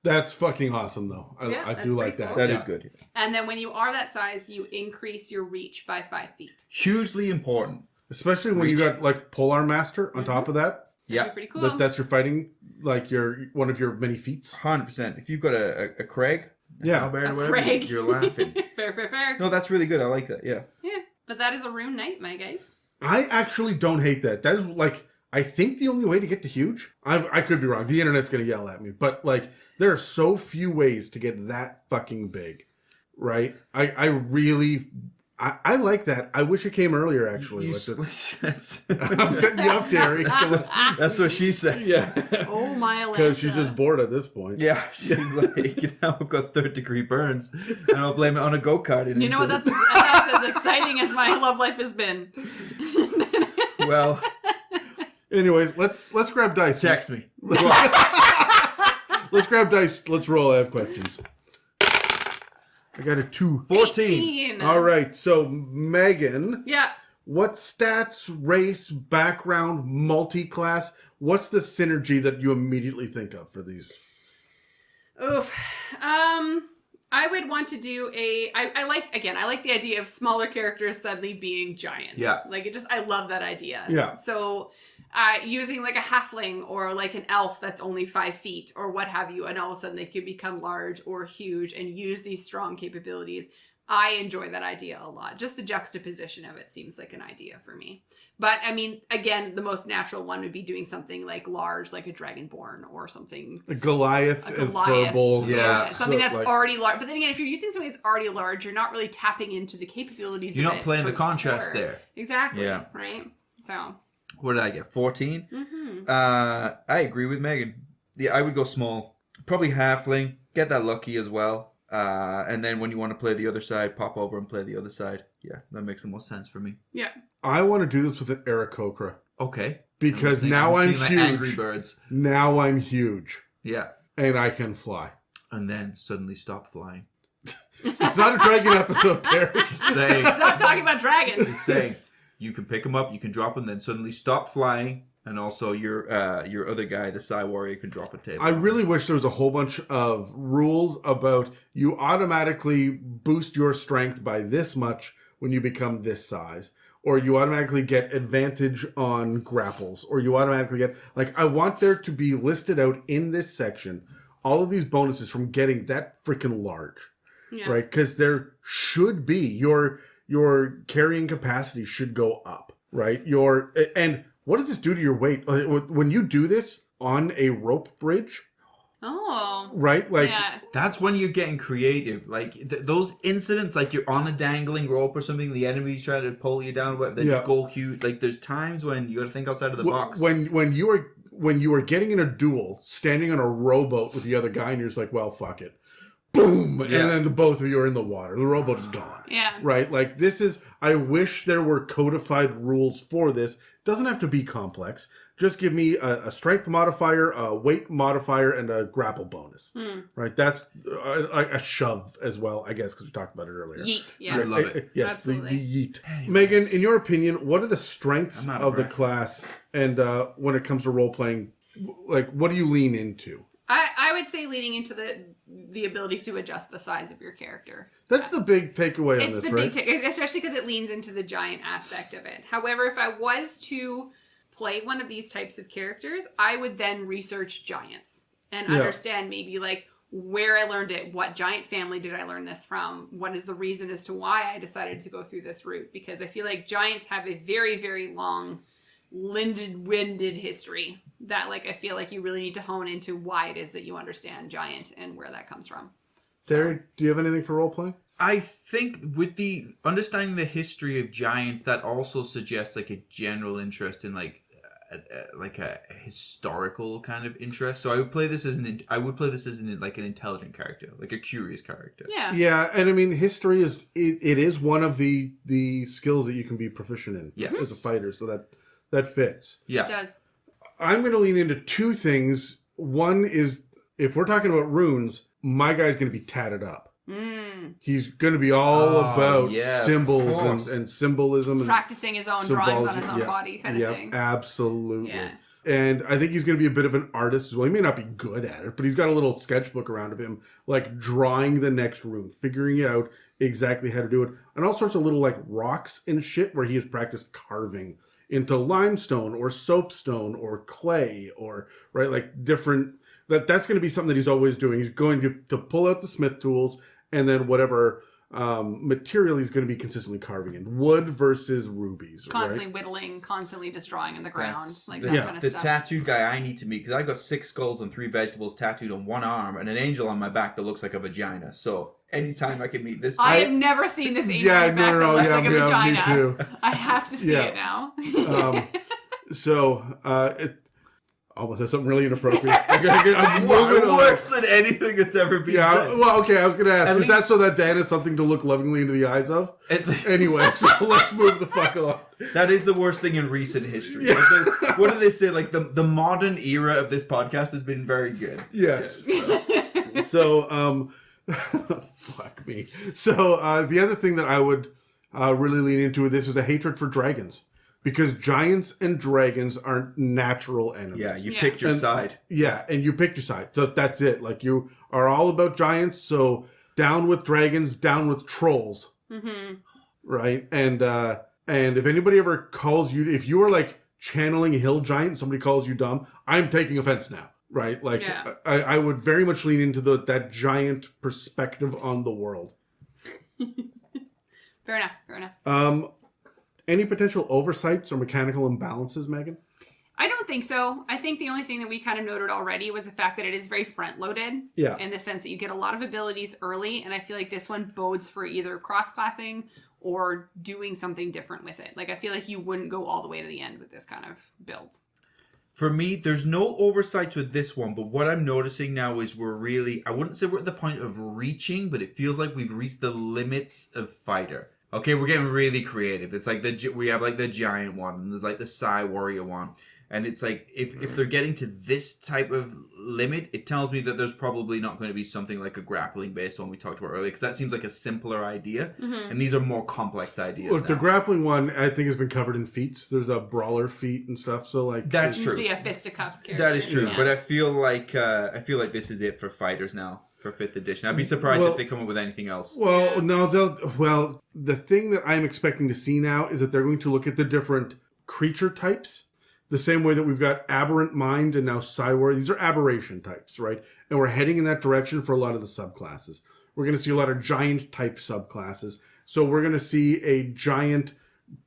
That's fucking awesome, though. Yeah, I that's do like pretty that. cool. That Yeah. is good. And then when you are that size, you increase your reach by 5 feet. Hugely important. Especially when you Reach. got like Polar Master on top of that. That'd be Yeah, pretty cool. That's your fighting, like one of your many feats. 100%. If you've got a Craig, Yeah. Halberd, A or whatever, Craig. you're laughing. Fair. No, that's really good. I like that. Yeah. Yeah, but that is a Rune Knight, my guys. I actually don't hate that. That is like, I think the only way to get to huge. I could be wrong. The internet's gonna yell at me, but like, there are so few ways to get that fucking big, right? I really, I like that. I wish it came earlier. Actually, You like this. that's, I'm setting you up, Terry. that's what she said. Yeah, Oh my because she's Lanta. just bored at this point. Yeah, she's like, now I've got 3rd-degree burns, and I'll blame it on a go-kart. You know what? That's as exciting as my love life has been. Well, Anyways, let's grab dice. text me. Let's grab dice. Let's roll. I have questions. I got a 2. 14. All right. So Megan, Yeah. what stats, race, background, multi-class? What's the synergy that you immediately think of for these? Oof. I would want to do I like the idea of smaller characters suddenly being giants. Yeah. Like I love that idea. Yeah. So using like a halfling or like an elf that's only 5 feet or what have you, and all of a sudden they can become large or huge and use these strong capabilities. I enjoy that idea a lot. Just the juxtaposition of it seems like an idea for me. But I mean, again, the most natural one would be doing something like large, like a Dragonborn or something. A Goliath A and Goliath. Furball. Yeah. Something So, that's like- already large. But then again, if you're using something that's already large, you're not really tapping into the capabilities You're of not it playing from the its contrast core. there. Exactly. Yeah. Right? So. What did I get? 14? Mm-hmm. I agree with Megan. Yeah, I would go small. Probably halfling. Get that lucky as well. And then when you want to play the other side, pop over and play the other side. Yeah, that makes the most sense for me. Yeah. I want to do this with an Aarakocra Okay. because I'm now I'm seeing, like, huge. Angry Birds. Now I'm huge Yeah. and I can fly. And then suddenly stop flying. It's not a dragon episode, Terry. Just saying. Stop talking about dragons. Just saying. You can pick them up, you can drop them, then suddenly stop flying. And also your other guy, the Psi Warrior, can drop a table. I really wish there was a whole bunch of rules about you automatically boost your strength by this much when you become this size. Or you automatically get advantage on grapples. Or you automatically get... Like, I want there to be listed out in this section all of these bonuses from getting that freaking large. Yeah. Right? Because there should be... Your carrying capacity should go up. Right? And what does this do to your weight? When you do this on a rope bridge... Oh. Right? Like... Yeah. That's when you're getting creative. Like those incidents, like you're on a dangling rope or something, the enemy's trying to pull you down, but they Yeah. just go huge. Like there's times when you got to think outside of the box. When you are when you are getting in a duel, standing on a rowboat with the other guy, and you're just like, well, fuck it. Boom! Yeah. And then the both of you are in the water. The rowboat is gone. Yeah. Right? Like, this is... I wish there were codified rules for this. Doesn't have to be complex. Just give me a strength modifier, a weight modifier, and a grapple bonus. Right? That's a shove as well, I guess, because we talked about it earlier. Yeet. Yeah. I love it. Yes, the Absolutely. yeet. Megan, in your opinion, what are the strengths I'm out of of the breath. class? And when it comes to role-playing, like, what do you lean into? I would say leaning into the ability to adjust the size of your character. That's the big takeaway on It's this, the right? big especially because it leans into the giant aspect of it. However, if I was to play one of these types of characters, I would then research giants and understand maybe like where I learned it, what giant family did I learn this from, what is the reason as to why I decided to go through this route, because I feel like giants have a very, very long winded history that like I feel like you really need to hone into why it is that you understand giant and where that comes from. Terry, do you have anything for role-playing? I think with the understanding the history of giants, that also suggests like a general interest in like a historical kind of interest. So I would play this as an intelligent character, like a curious character. Yeah. Yeah, and I mean, history is it is one of the skills that you can be proficient in Yes. as a fighter, so that fits. Yeah. It does. I'm going to lean into two things. One is, if we're talking about runes, my guy's going to be tatted up. He's going to be all about symbols and symbolism. And Practicing his own drawings on his own body kind of thing. Absolutely. Yeah. And I think he's going to be a bit of an artist as well. He may not be good at it, but he's got a little sketchbook around of him, like drawing the next rune, figuring out exactly how to do it. And all sorts of little like rocks and shit where he has practiced carving into limestone or soapstone or clay or, right, like different... That's going to be something that he's always doing. He's going to pull out the smith tools and then whatever material he's going to be consistently carving in. Wood versus rubies. Constantly right? whittling, constantly just drawing in the ground. That's Like the, that kind of the stuff. tattooed guy I need to meet, because I've got 6 skulls and 3 vegetables tattooed on one arm and an angel on my back that looks like a vagina. So anytime I can meet this I guy... have never seen this angel Yeah, back that looks like a me vagina. too. I have to see it now. It almost said something really inappropriate. I'm moving on. worse than anything that's ever been said. Well, okay, I was going to ask, At is that least- so that Dan has something to look lovingly into the eyes of? Anyway, so let's move the fuck on. That is the worst thing in recent history. Yeah. What do they say? Like the modern era of this podcast has been very good. Yes. So, fuck me. So, the other thing that I would really lean into with this is a hatred for dragons. Because giants and dragons aren't natural enemies. Yeah, you picked your side. Yeah, and you picked your side. So that's it. Like, you are all about giants, so down with dragons, down with trolls. Mm-hmm. Right? And if anybody ever calls you, if you are like channeling a hill giant and somebody calls you dumb, I'm taking offense now. Right? Like, Yeah. I would very much lean into that giant perspective on the world. Fair enough. Any potential oversights or mechanical imbalances, Megan? I don't think so. I think the only thing that we kind of noted already was the fact that it is very front-loaded. Yeah. In the sense that you get a lot of abilities early, and I feel like this one bodes for either cross-classing or doing something different with it. Like, I feel like you wouldn't go all the way to the end with this kind of build. For me, there's no oversights with this one, but what I'm noticing now is I wouldn't say we're at the point of reaching, but it feels like we've reached the limits of fighter. Okay, we're getting really creative. It's like we have like the giant one, and there's like the Psi Warrior one. And it's like, if they're getting to this type of limit, it tells me that there's probably not going to be something like a grappling based one we talked about earlier, because that seems like a simpler idea. Mm-hmm. And these are more complex ideas. Look, now. the grappling one, I think, has been covered in feats. There's a brawler feat and stuff, so like... That's It true. used to be a fisticuffs character. That is true, Yeah. but I feel like this is it for fighters now. For 5th edition. I'd be surprised if they come up with anything else. Well, no, the thing that I'm expecting to see now is that they're going to look at the different creature types, the same way that we've got Aberrant Mind and now Psi Warrior. These are aberration types, right? And we're heading in that direction for a lot of the subclasses. We're going to see a lot of giant type subclasses. So we're going to see a giant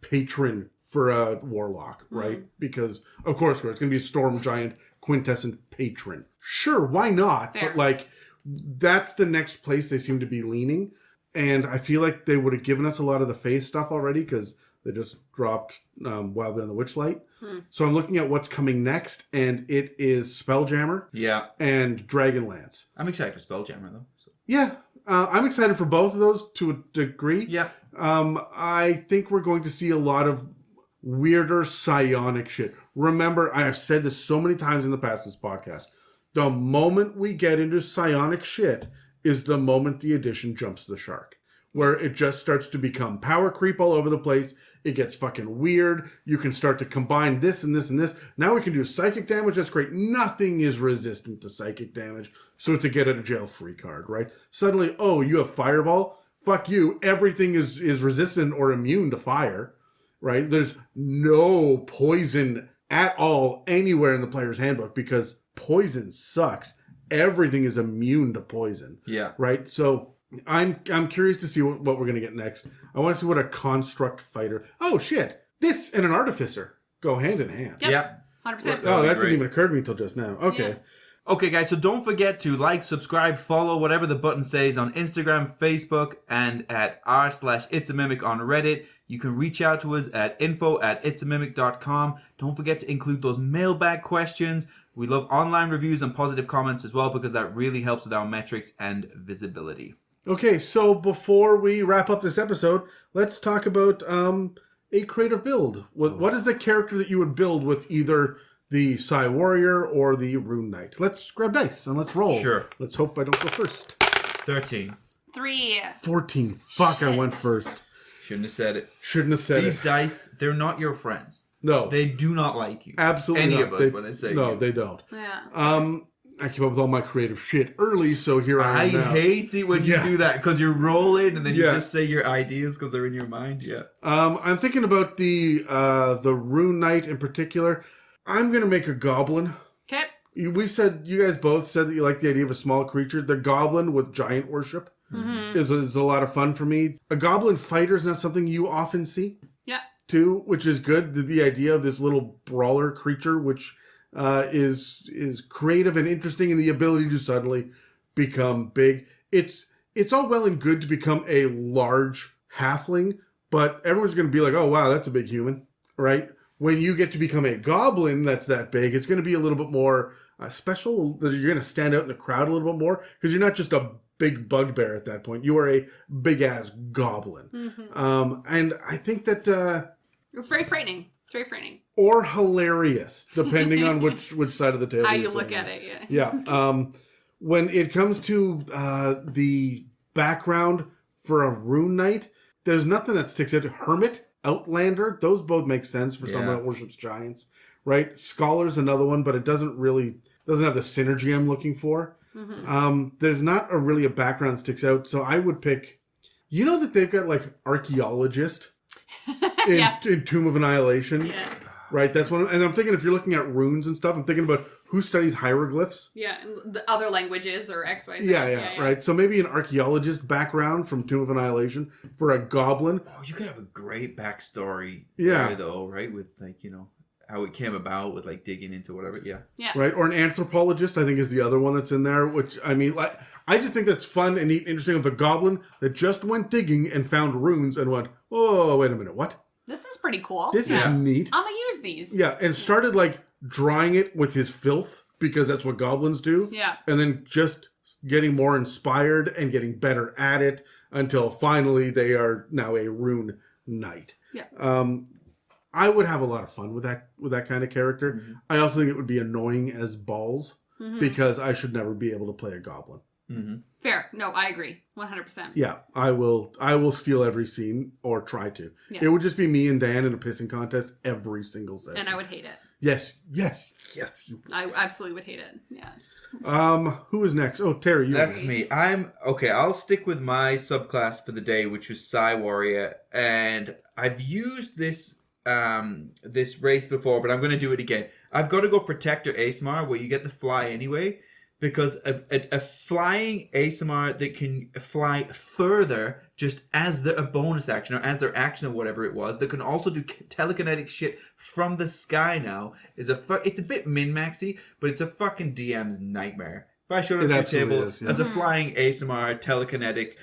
patron for a warlock, right? Because, of course, it's going to be a storm giant quintessent patron. Sure, why not? Fair. But like... that's the next place they seem to be leaning. And I feel like they would have given us a lot of the face stuff already, because They just dropped Wildly on the Witchlight. So I'm looking at what's coming next, and it is Spelljammer and Dragonlance. I'm excited for Spelljammer, though. So. Yeah, I'm excited for both of those to a degree. Yeah. I think we're going to see a lot of weirder psionic shit. Remember, I have said this so many times in the past this podcast. The moment we get into psionic shit is the moment the edition jumps the shark. Where it just starts to become power creep all over the place. It gets fucking weird. You can start to combine this and this and this. Now we can do psychic damage. That's great. Nothing is resistant to psychic damage. So it's a get out of jail free card, right? Suddenly, oh, you have Fireball? Fuck you. Everything is resistant or immune to fire, right? There's no poison at all anywhere in the player's handbook because poison sucks. Everything is immune to poison. Yeah. Right? So I'm curious to see what we're going to get next. I want to see what a construct fighter... Oh, shit. This and an artificer go hand in hand. Yep. Yeah. 100%. Oh, that didn't even occur to me until just now. Okay. Yeah. Okay, guys, so don't forget to like, subscribe, follow, whatever the button says on Instagram, Facebook, and at r/itsamimic on Reddit. You can reach out to us at info@itsamimic.com. Don't forget to include those mailbag questions. We love online reviews and positive comments as well because that really helps with our metrics and visibility. Okay, so before we wrap up this episode, let's talk about a creative build. What is the character that you would build with either the Psi Warrior or the Rune Knight? Let's grab dice and let's roll. Sure. Let's hope I don't go first. 13. 3. 14. Fuck, Shit. I went first. Shouldn't have said it. Shouldn't have said These it. dice, they're not your friends. No. They do not like you. Absolutely Any not. of us when I say No, you. they don't. Yeah. I came up with all my creative shit early, so here I I am now. hate it when you Yeah. do that because you're rolling and then you Yeah. just say your ideas because they're in your mind. Yeah. I'm thinking about the Rune Knight in particular. I'm gonna make a goblin. Okay. You guys both said that you like the idea of a small creature. The goblin with giant worship is a lot of fun for me. A goblin fighter is not something you often see, Yeah. too, which is good. The idea of this little brawler creature, which is creative and interesting, and the ability to suddenly become big. It's all well and good to become a large halfling, but everyone's going to be like, oh, wow, that's a big human, right? When you get to become a goblin that's that big, it's going to be a little bit more special. You're going to stand out in the crowd a little bit more because you're not just a big bugbear at that point. You are a big-ass goblin. And I think that... It's very frightening. It's very frightening. Or hilarious, depending on which side of the table How you're you look sitting at on. it, yeah. Yeah. When it comes to the background for a Rune Knight, there's nothing that sticks out. Hermit, Outlander, those both make sense for someone that worships giants, right? Scholar's another one, but it doesn't have the synergy I'm looking for. There's not really a background that sticks out, so I would pick... You know that they've got, like, archaeologist in Tomb of Annihilation? Yeah. Right, that's one. And I'm thinking if you're looking at runes and stuff, I'm thinking about who studies hieroglyphs. Yeah, and the other languages or X, Y, Z. Yeah, right. So maybe an archaeologist background from Tomb of Annihilation for a goblin. Oh, you could have a great backstory Yeah. there, though, right? With, like, how it came about with, like, digging into whatever. Yeah. Yeah. Right, or an anthropologist, I think, is the other one that's in there, which, I mean, like, I just think that's fun and neat and interesting of a goblin that just went digging and found runes and went, oh, wait a minute, what? This is pretty cool. This is neat. I'm gonna use these. Yeah, and started, like, drawing it with his filth, because that's what goblins do. Yeah. And then just getting more inspired and getting better at it until finally they are now a Rune Knight. Yeah. I would have a lot of fun with that kind of character. I also think it would be annoying as balls because I should never be able to play a goblin. Fair. No, I agree. 100%. Yeah, I will steal every scene or try to. Yeah. It would just be me and Dan in a pissing contest every single session. And I would hate it. Yes, you. I absolutely would hate it. Yeah. Who is next? Oh, Terry, you. That's me. I'll stick with my subclass for the day, which was Psi Warrior, and I've used this race before, but I'm going to do it again. I've got to go Protector ASMR, where you get the fly anyway, because a flying ASMR that can fly further just as a bonus action or as their action or whatever it was, that can also do telekinetic shit from the sky now, it's a bit min-maxy, but it's a fucking DM's nightmare. If I showed It up to your absolutely table is, yeah. as a flying ASMR, telekinetic,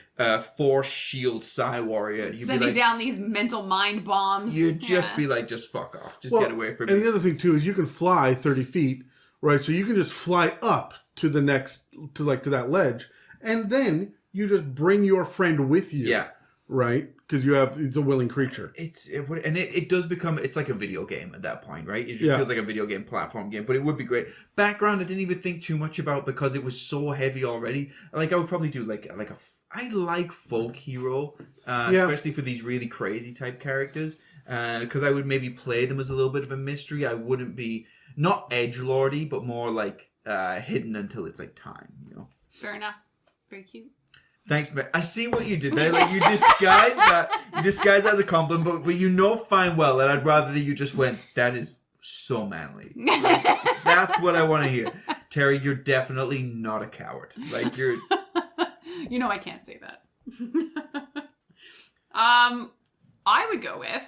force shield Psi Warrior, you'd Sending be like, down these mental mind bombs. you'd just Yeah. be like, just fuck off. Just Well, get away from and me. the other thing too is you can fly 30 feet, right? So you can just fly up to the next, to that ledge, and then you just bring your friend with you. Yeah. Right? Because it's a willing creature. It does become, it's like a video game at that point, right? It Yeah. feels like a video game, platform game, but it would be great. Background, I didn't even think too much about because it was so heavy already. Like, I would probably do I like folk hero, especially for these really crazy type characters, because I would maybe play them as a little bit of a mystery. I wouldn't be, not edgelordy, but more like hidden until it's like time, you know? Fair enough. Very cute. Thanks, man. I see what you did there. Like, you disguised that as a compliment, but you know fine well that I'd rather that you just went, that is so manly. Like, that's what I want to hear. Terry, you're definitely not a coward. Like, you're... You know I can't say that. I would go with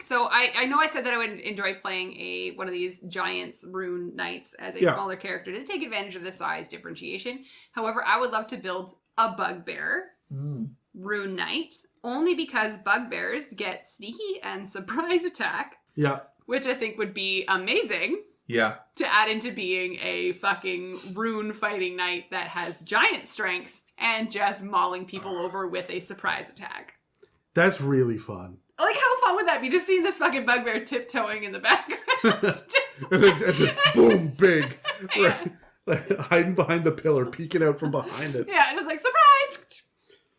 so I know I said that I would enjoy playing one of these giants Rune Knights as a smaller character to take advantage of the size differentiation. However, I would love to build a bugbear Rune Knight only because bugbears get sneaky and surprise attack. Yeah. Which I think would be amazing. Yeah. To add into being a fucking rune fighting knight that has giant strength and just mauling people over with a surprise attack. That's really fun. Like, how fun would that be? Just seeing this fucking bugbear tiptoeing in the background. And then boom, big. Right. Like, hiding behind the pillar, peeking out from behind it. Yeah, and it's like, surprise!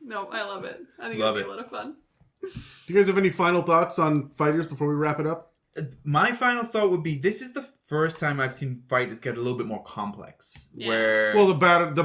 No, I love it. I think it'd be a lot of fun. Do you guys have any final thoughts on fighters before we wrap it up? My final thought would be, this is the first time I've seen fighters get a little bit more complex. Yeah. Where... Well, the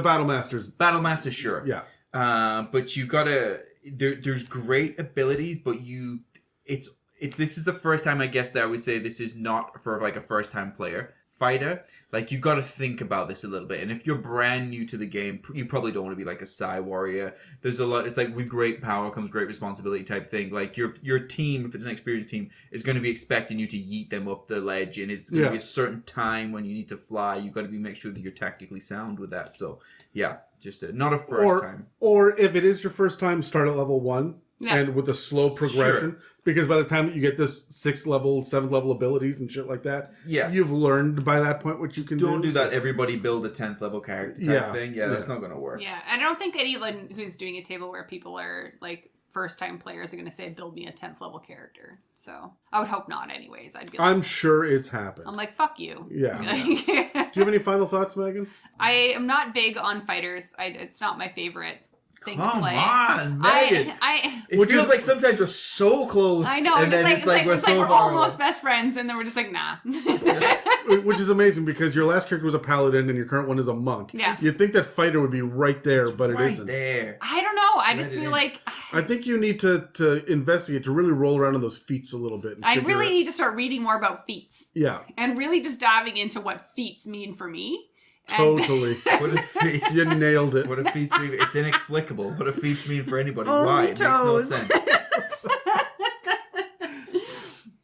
Battle Masters. Battle Master, sure. Yeah. But you gotta... There's great abilities, but this is the first time, I guess, that I would say this is not for like a first time player fighter. Like, you got to think about this a little bit, and if you're brand new to the game, you probably don't want to be like a Psi Warrior. There's a lot. It's like, with great power comes great responsibility type thing. Like, your team, if it's an experienced team, is going to be expecting you to yeet them up the ledge, and it's going to be a certain time when you need to fly. You got to make sure that you're tactically sound with that. So yeah, just not a first time. Or if it is your first time, start at level 1. Yeah. And with a slow progression, Sure. Because by the time that you get this 6th level, 7th level abilities and shit like that, yeah, you've learned by that point what you can do. Don't do that. Everybody build a 10th level character type thing. Yeah, that's not going to work. Yeah, and I don't think anyone who's doing a table where people are like first time players are going to say, build me a 10th level character. So I would hope not anyways. I'd be like, I'm sure it's happened. I'm like, fuck you. Yeah. Do you have any final thoughts, Megan? I am not big on fighters. It's not my favorite thing to play. Come on, Megan. It feels like sometimes we're so close. I know. And then it's like we're so we're far almost away. best friends, and then we're just like, nah. Which is amazing because your last character was a paladin and your current one is a monk. Yes. You'd think that fighter would be right there, but it isn't. There. I don't know. I just feel like I think you need to investigate, to really roll around on those feats a little bit. I really need to start reading more about feats. Yeah. And really just diving into what feats mean for me. Totally. What do feats? You nailed it. What do feats mean? It's inexplicable. What do feats mean for anybody? Only Why? It makes no toes. sense.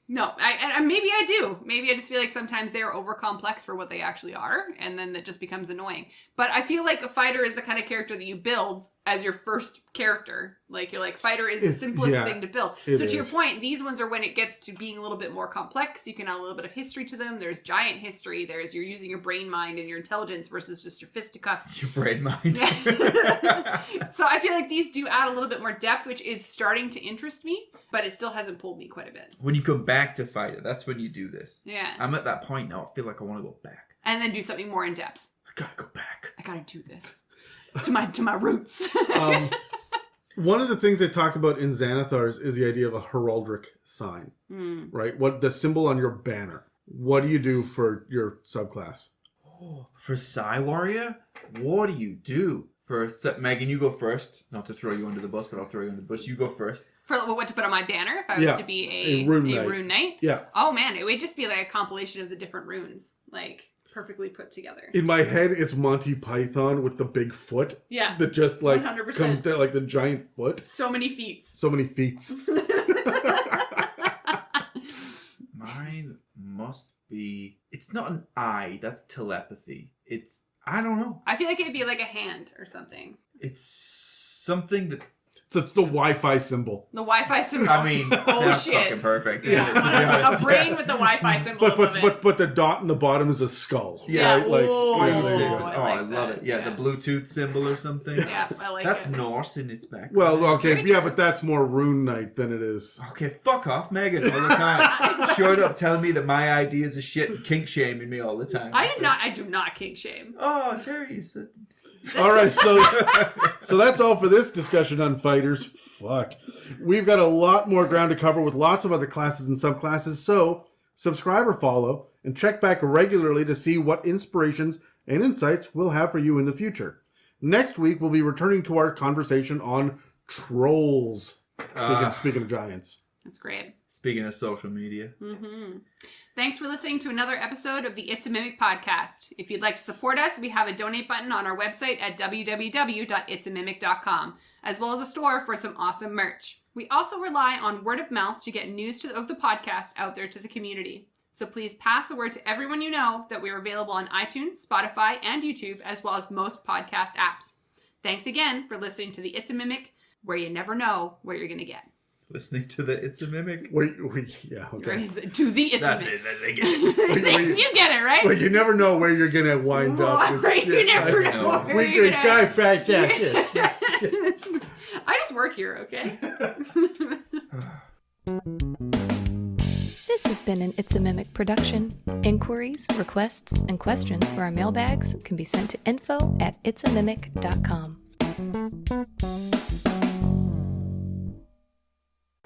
No, I maybe I do. Maybe I just feel like sometimes they're over complex for what they actually are, and then that just becomes annoying. But I feel like a fighter is the kind of character that you build as your first character. Like, you're like, fighter is the simplest thing to build. So to your point, these ones are when it gets to being a little bit more complex. You can add a little bit of history to them. There's giant history. There's you're using your brain mind and your intelligence versus just your fisticuffs. Your brain mind. So I feel like these do add a little bit more depth, which is starting to interest me, but it still hasn't pulled me quite a bit. When you come back to fighter, that's when you do this. Yeah. I'm at that point now. I feel like I want to go back. And then do something more in depth. I gotta go back. I gotta do this to my roots. One of the things they talk about in Xanathars is the idea of a heraldic sign, right? What the symbol on your banner. What do you do for your subclass? Oh, for Psi Warrior, what do you do? Megan, you go first. Not to throw you under the bus, but I'll throw you under the bus. You go first. For what to put on my banner if I was to be a rune knight? Yeah. Oh man, it would just be like a compilation of the different runes, like perfectly put together. In my head, it's Monty Python with the big foot. Yeah. That just like 100%. comes down like the giant foot. So many feats. So many feats. Mine must be... It's not an eye. That's telepathy. It's I don't know. I feel like it'd be like a hand or something. It's something that... It's the Wi-Fi symbol. The Wi-Fi symbol. I mean, that's shit. fucking perfect. Yeah. Yeah. A brain with the Wi-Fi symbol above it. But the dot in the bottom is a skull. Yeah. Right? Like, Ooh. Pretty there you sick. go. I like love that. it. Yeah, Yeah. the Bluetooth symbol or something. Yeah, I like That's it. Norse in its background. Well, okay, Very yeah, true. but that's more Rune Knight than it is. Okay, fuck off, Megan, all the time. Showing up telling me that my ideas are shit and kink shaming me all the time. I do not kink shame. Oh, Terry, you said... All right, so that's all for this discussion on fighters. Fuck. We've got a lot more ground to cover with lots of other classes and subclasses, so subscribe or follow and check back regularly to see what inspirations and insights we'll have for you in the future. Next week, we'll be returning to our conversation on trolls. Speaking of giants. That's great. Speaking of social media. Mm-hmm. Thanks for listening to another episode of the It's a Mimic podcast. If you'd like to support us, we have a donate button on our website at www.itsamimic.com, as well as a store for some awesome merch. We also rely on word of mouth to get news of the podcast out there to the community. So please pass the word to everyone you know that we are available on iTunes, Spotify, and YouTube, as well as most podcast apps. Thanks again for listening to the It's a Mimic, where you never know where you're going to get. Listening to the It's a Mimic. Yeah, okay. To the It's That's a Mimic. it. They get it. You get it, right? Well, you never know where you're going to wind up. with Right, you shit. never I know know. where We you're could gonna... try fact that shit. I just work here, okay? This has been an It's a Mimic production. Inquiries, requests, and questions for our mailbags can be sent to info@itsamimic.com.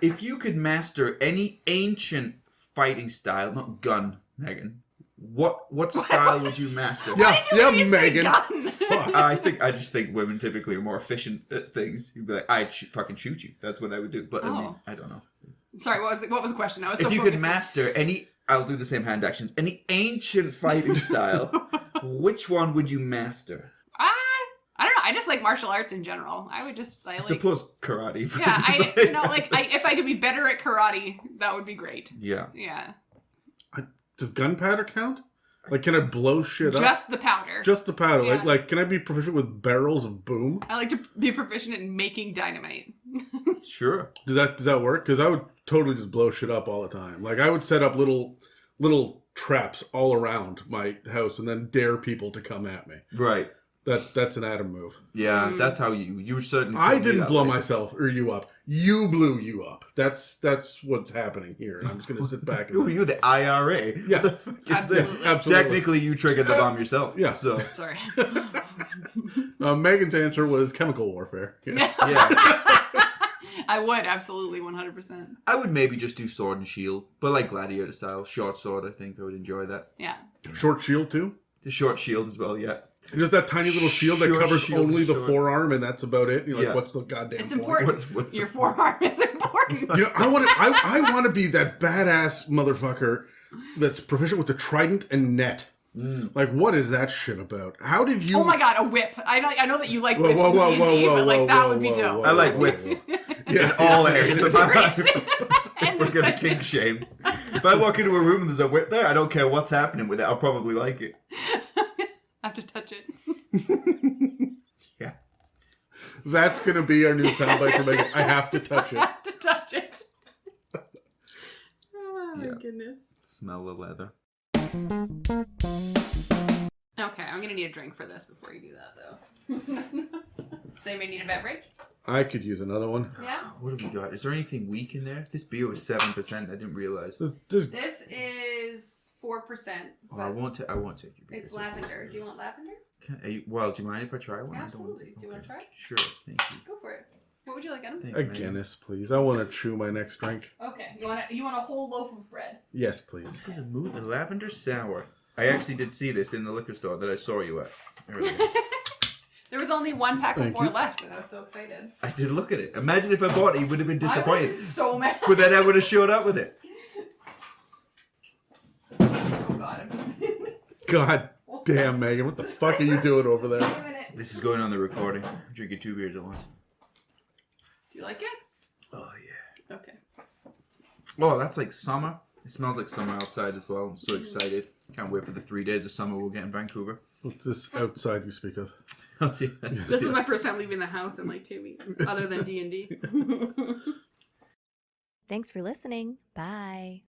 If you could master any ancient fighting style, not gun, Megan, what style would you master? Yeah, Megan. I just think women typically are more efficient at things. You'd be like, I'd fucking shoot you. That's what I would do. But I mean, Oh. I don't know. Sorry, what was the question? I was so If you could focused. master any, I'll do the same hand actions. Any ancient fighting style, which one would you master? I don't know. I just like martial arts in general. I Suppose karate. for Yeah, just if I could be better at karate, that would be great. Yeah. Yeah. Does gunpowder count? Like, can I blow shit up? Just the powder. Just the powder. Yeah. Like, can I be proficient with barrels of boom? I like to be proficient in making dynamite. Sure. Does that work? Because I would totally just blow shit up all the time. Like, I would set up little traps all around my house and then dare people to come at me. Right. That's an Adam move. Yeah, that's how you certainly. I could be didn't that blow way. myself or you up. You blew you up. That's what's happening here. And I'm just gonna sit back Who are and you, the IRA? Yeah. What the fuck is Absolutely. that? Absolutely. Technically, you triggered the bomb yourself. Yeah. So Sorry. Megan's answer was chemical warfare. Yeah. yeah, I would, absolutely, 100%. I would maybe just do sword and shield, but like gladiator style, short sword. I think I would enjoy that. Yeah. Short shield too. The short shield as well. Yeah. And just that tiny little shield that Short covers shield, only the short. forearm, and that's about it. You're like, Yeah. what's the goddamn It's point? important. What's the- Your forearm is important. You know, I want to be that badass motherfucker that's proficient with the trident and net. Like, what is that shit about? How did you? Oh my god, a whip. I know that you like Whoa, whips whoa, whoa, in D&D, whoa, but like whoa, that whoa, would be whoa, dope. whoa, I like whoa, whips whoa. in all areas of my life. And We're the gonna second- kink shame. If I walk into a room and there's a whip there, I don't care what's happening with it. I'll probably like it. I have to touch it. Yeah. That's gonna be our new soundbite for Megan. I have to touch I it. have to touch it. Oh my Yeah. goodness. Smell the leather. Okay, I'm gonna need a drink for this before you do that, though. Does anybody need a beverage? I could use another one. Yeah. What have we got? Is there anything weak in there? This beer was 7%. I didn't realize. There's This is 4%. Oh, I won't take your beer. It's lavender. Do you want lavender? Well, do you mind if I try one? Absolutely. Do you want to try? Sure. Thank you. Go for it. What would you like, Adam? Thanks, a Megan. Guinness, please. I want to chew my next drink. Okay. You want a whole loaf of bread? Yes, please. This is a lavender sour. I actually did see this in the liquor store that I saw you at earlier. There was only one pack of Thank 4 you. left, and I was so excited. I did look at it. Imagine if I bought it, you would have been I disappointed. was so mad. But then I would have showed up with it. Oh god, I'm just... God damn, Megan, what the fuck are you doing over there? Wait a minute. This is going on the recording. I'm drinking 2 beers at once. Do you like it? Oh, yeah. Okay. Oh, that's like summer. It smells like summer outside as well. I'm so excited. Can't wait for the 3 days of summer we'll get in Vancouver. What's this outside you speak of? This is my first time leaving the house in like 2 weeks, other than D&D. Thanks for listening. Bye.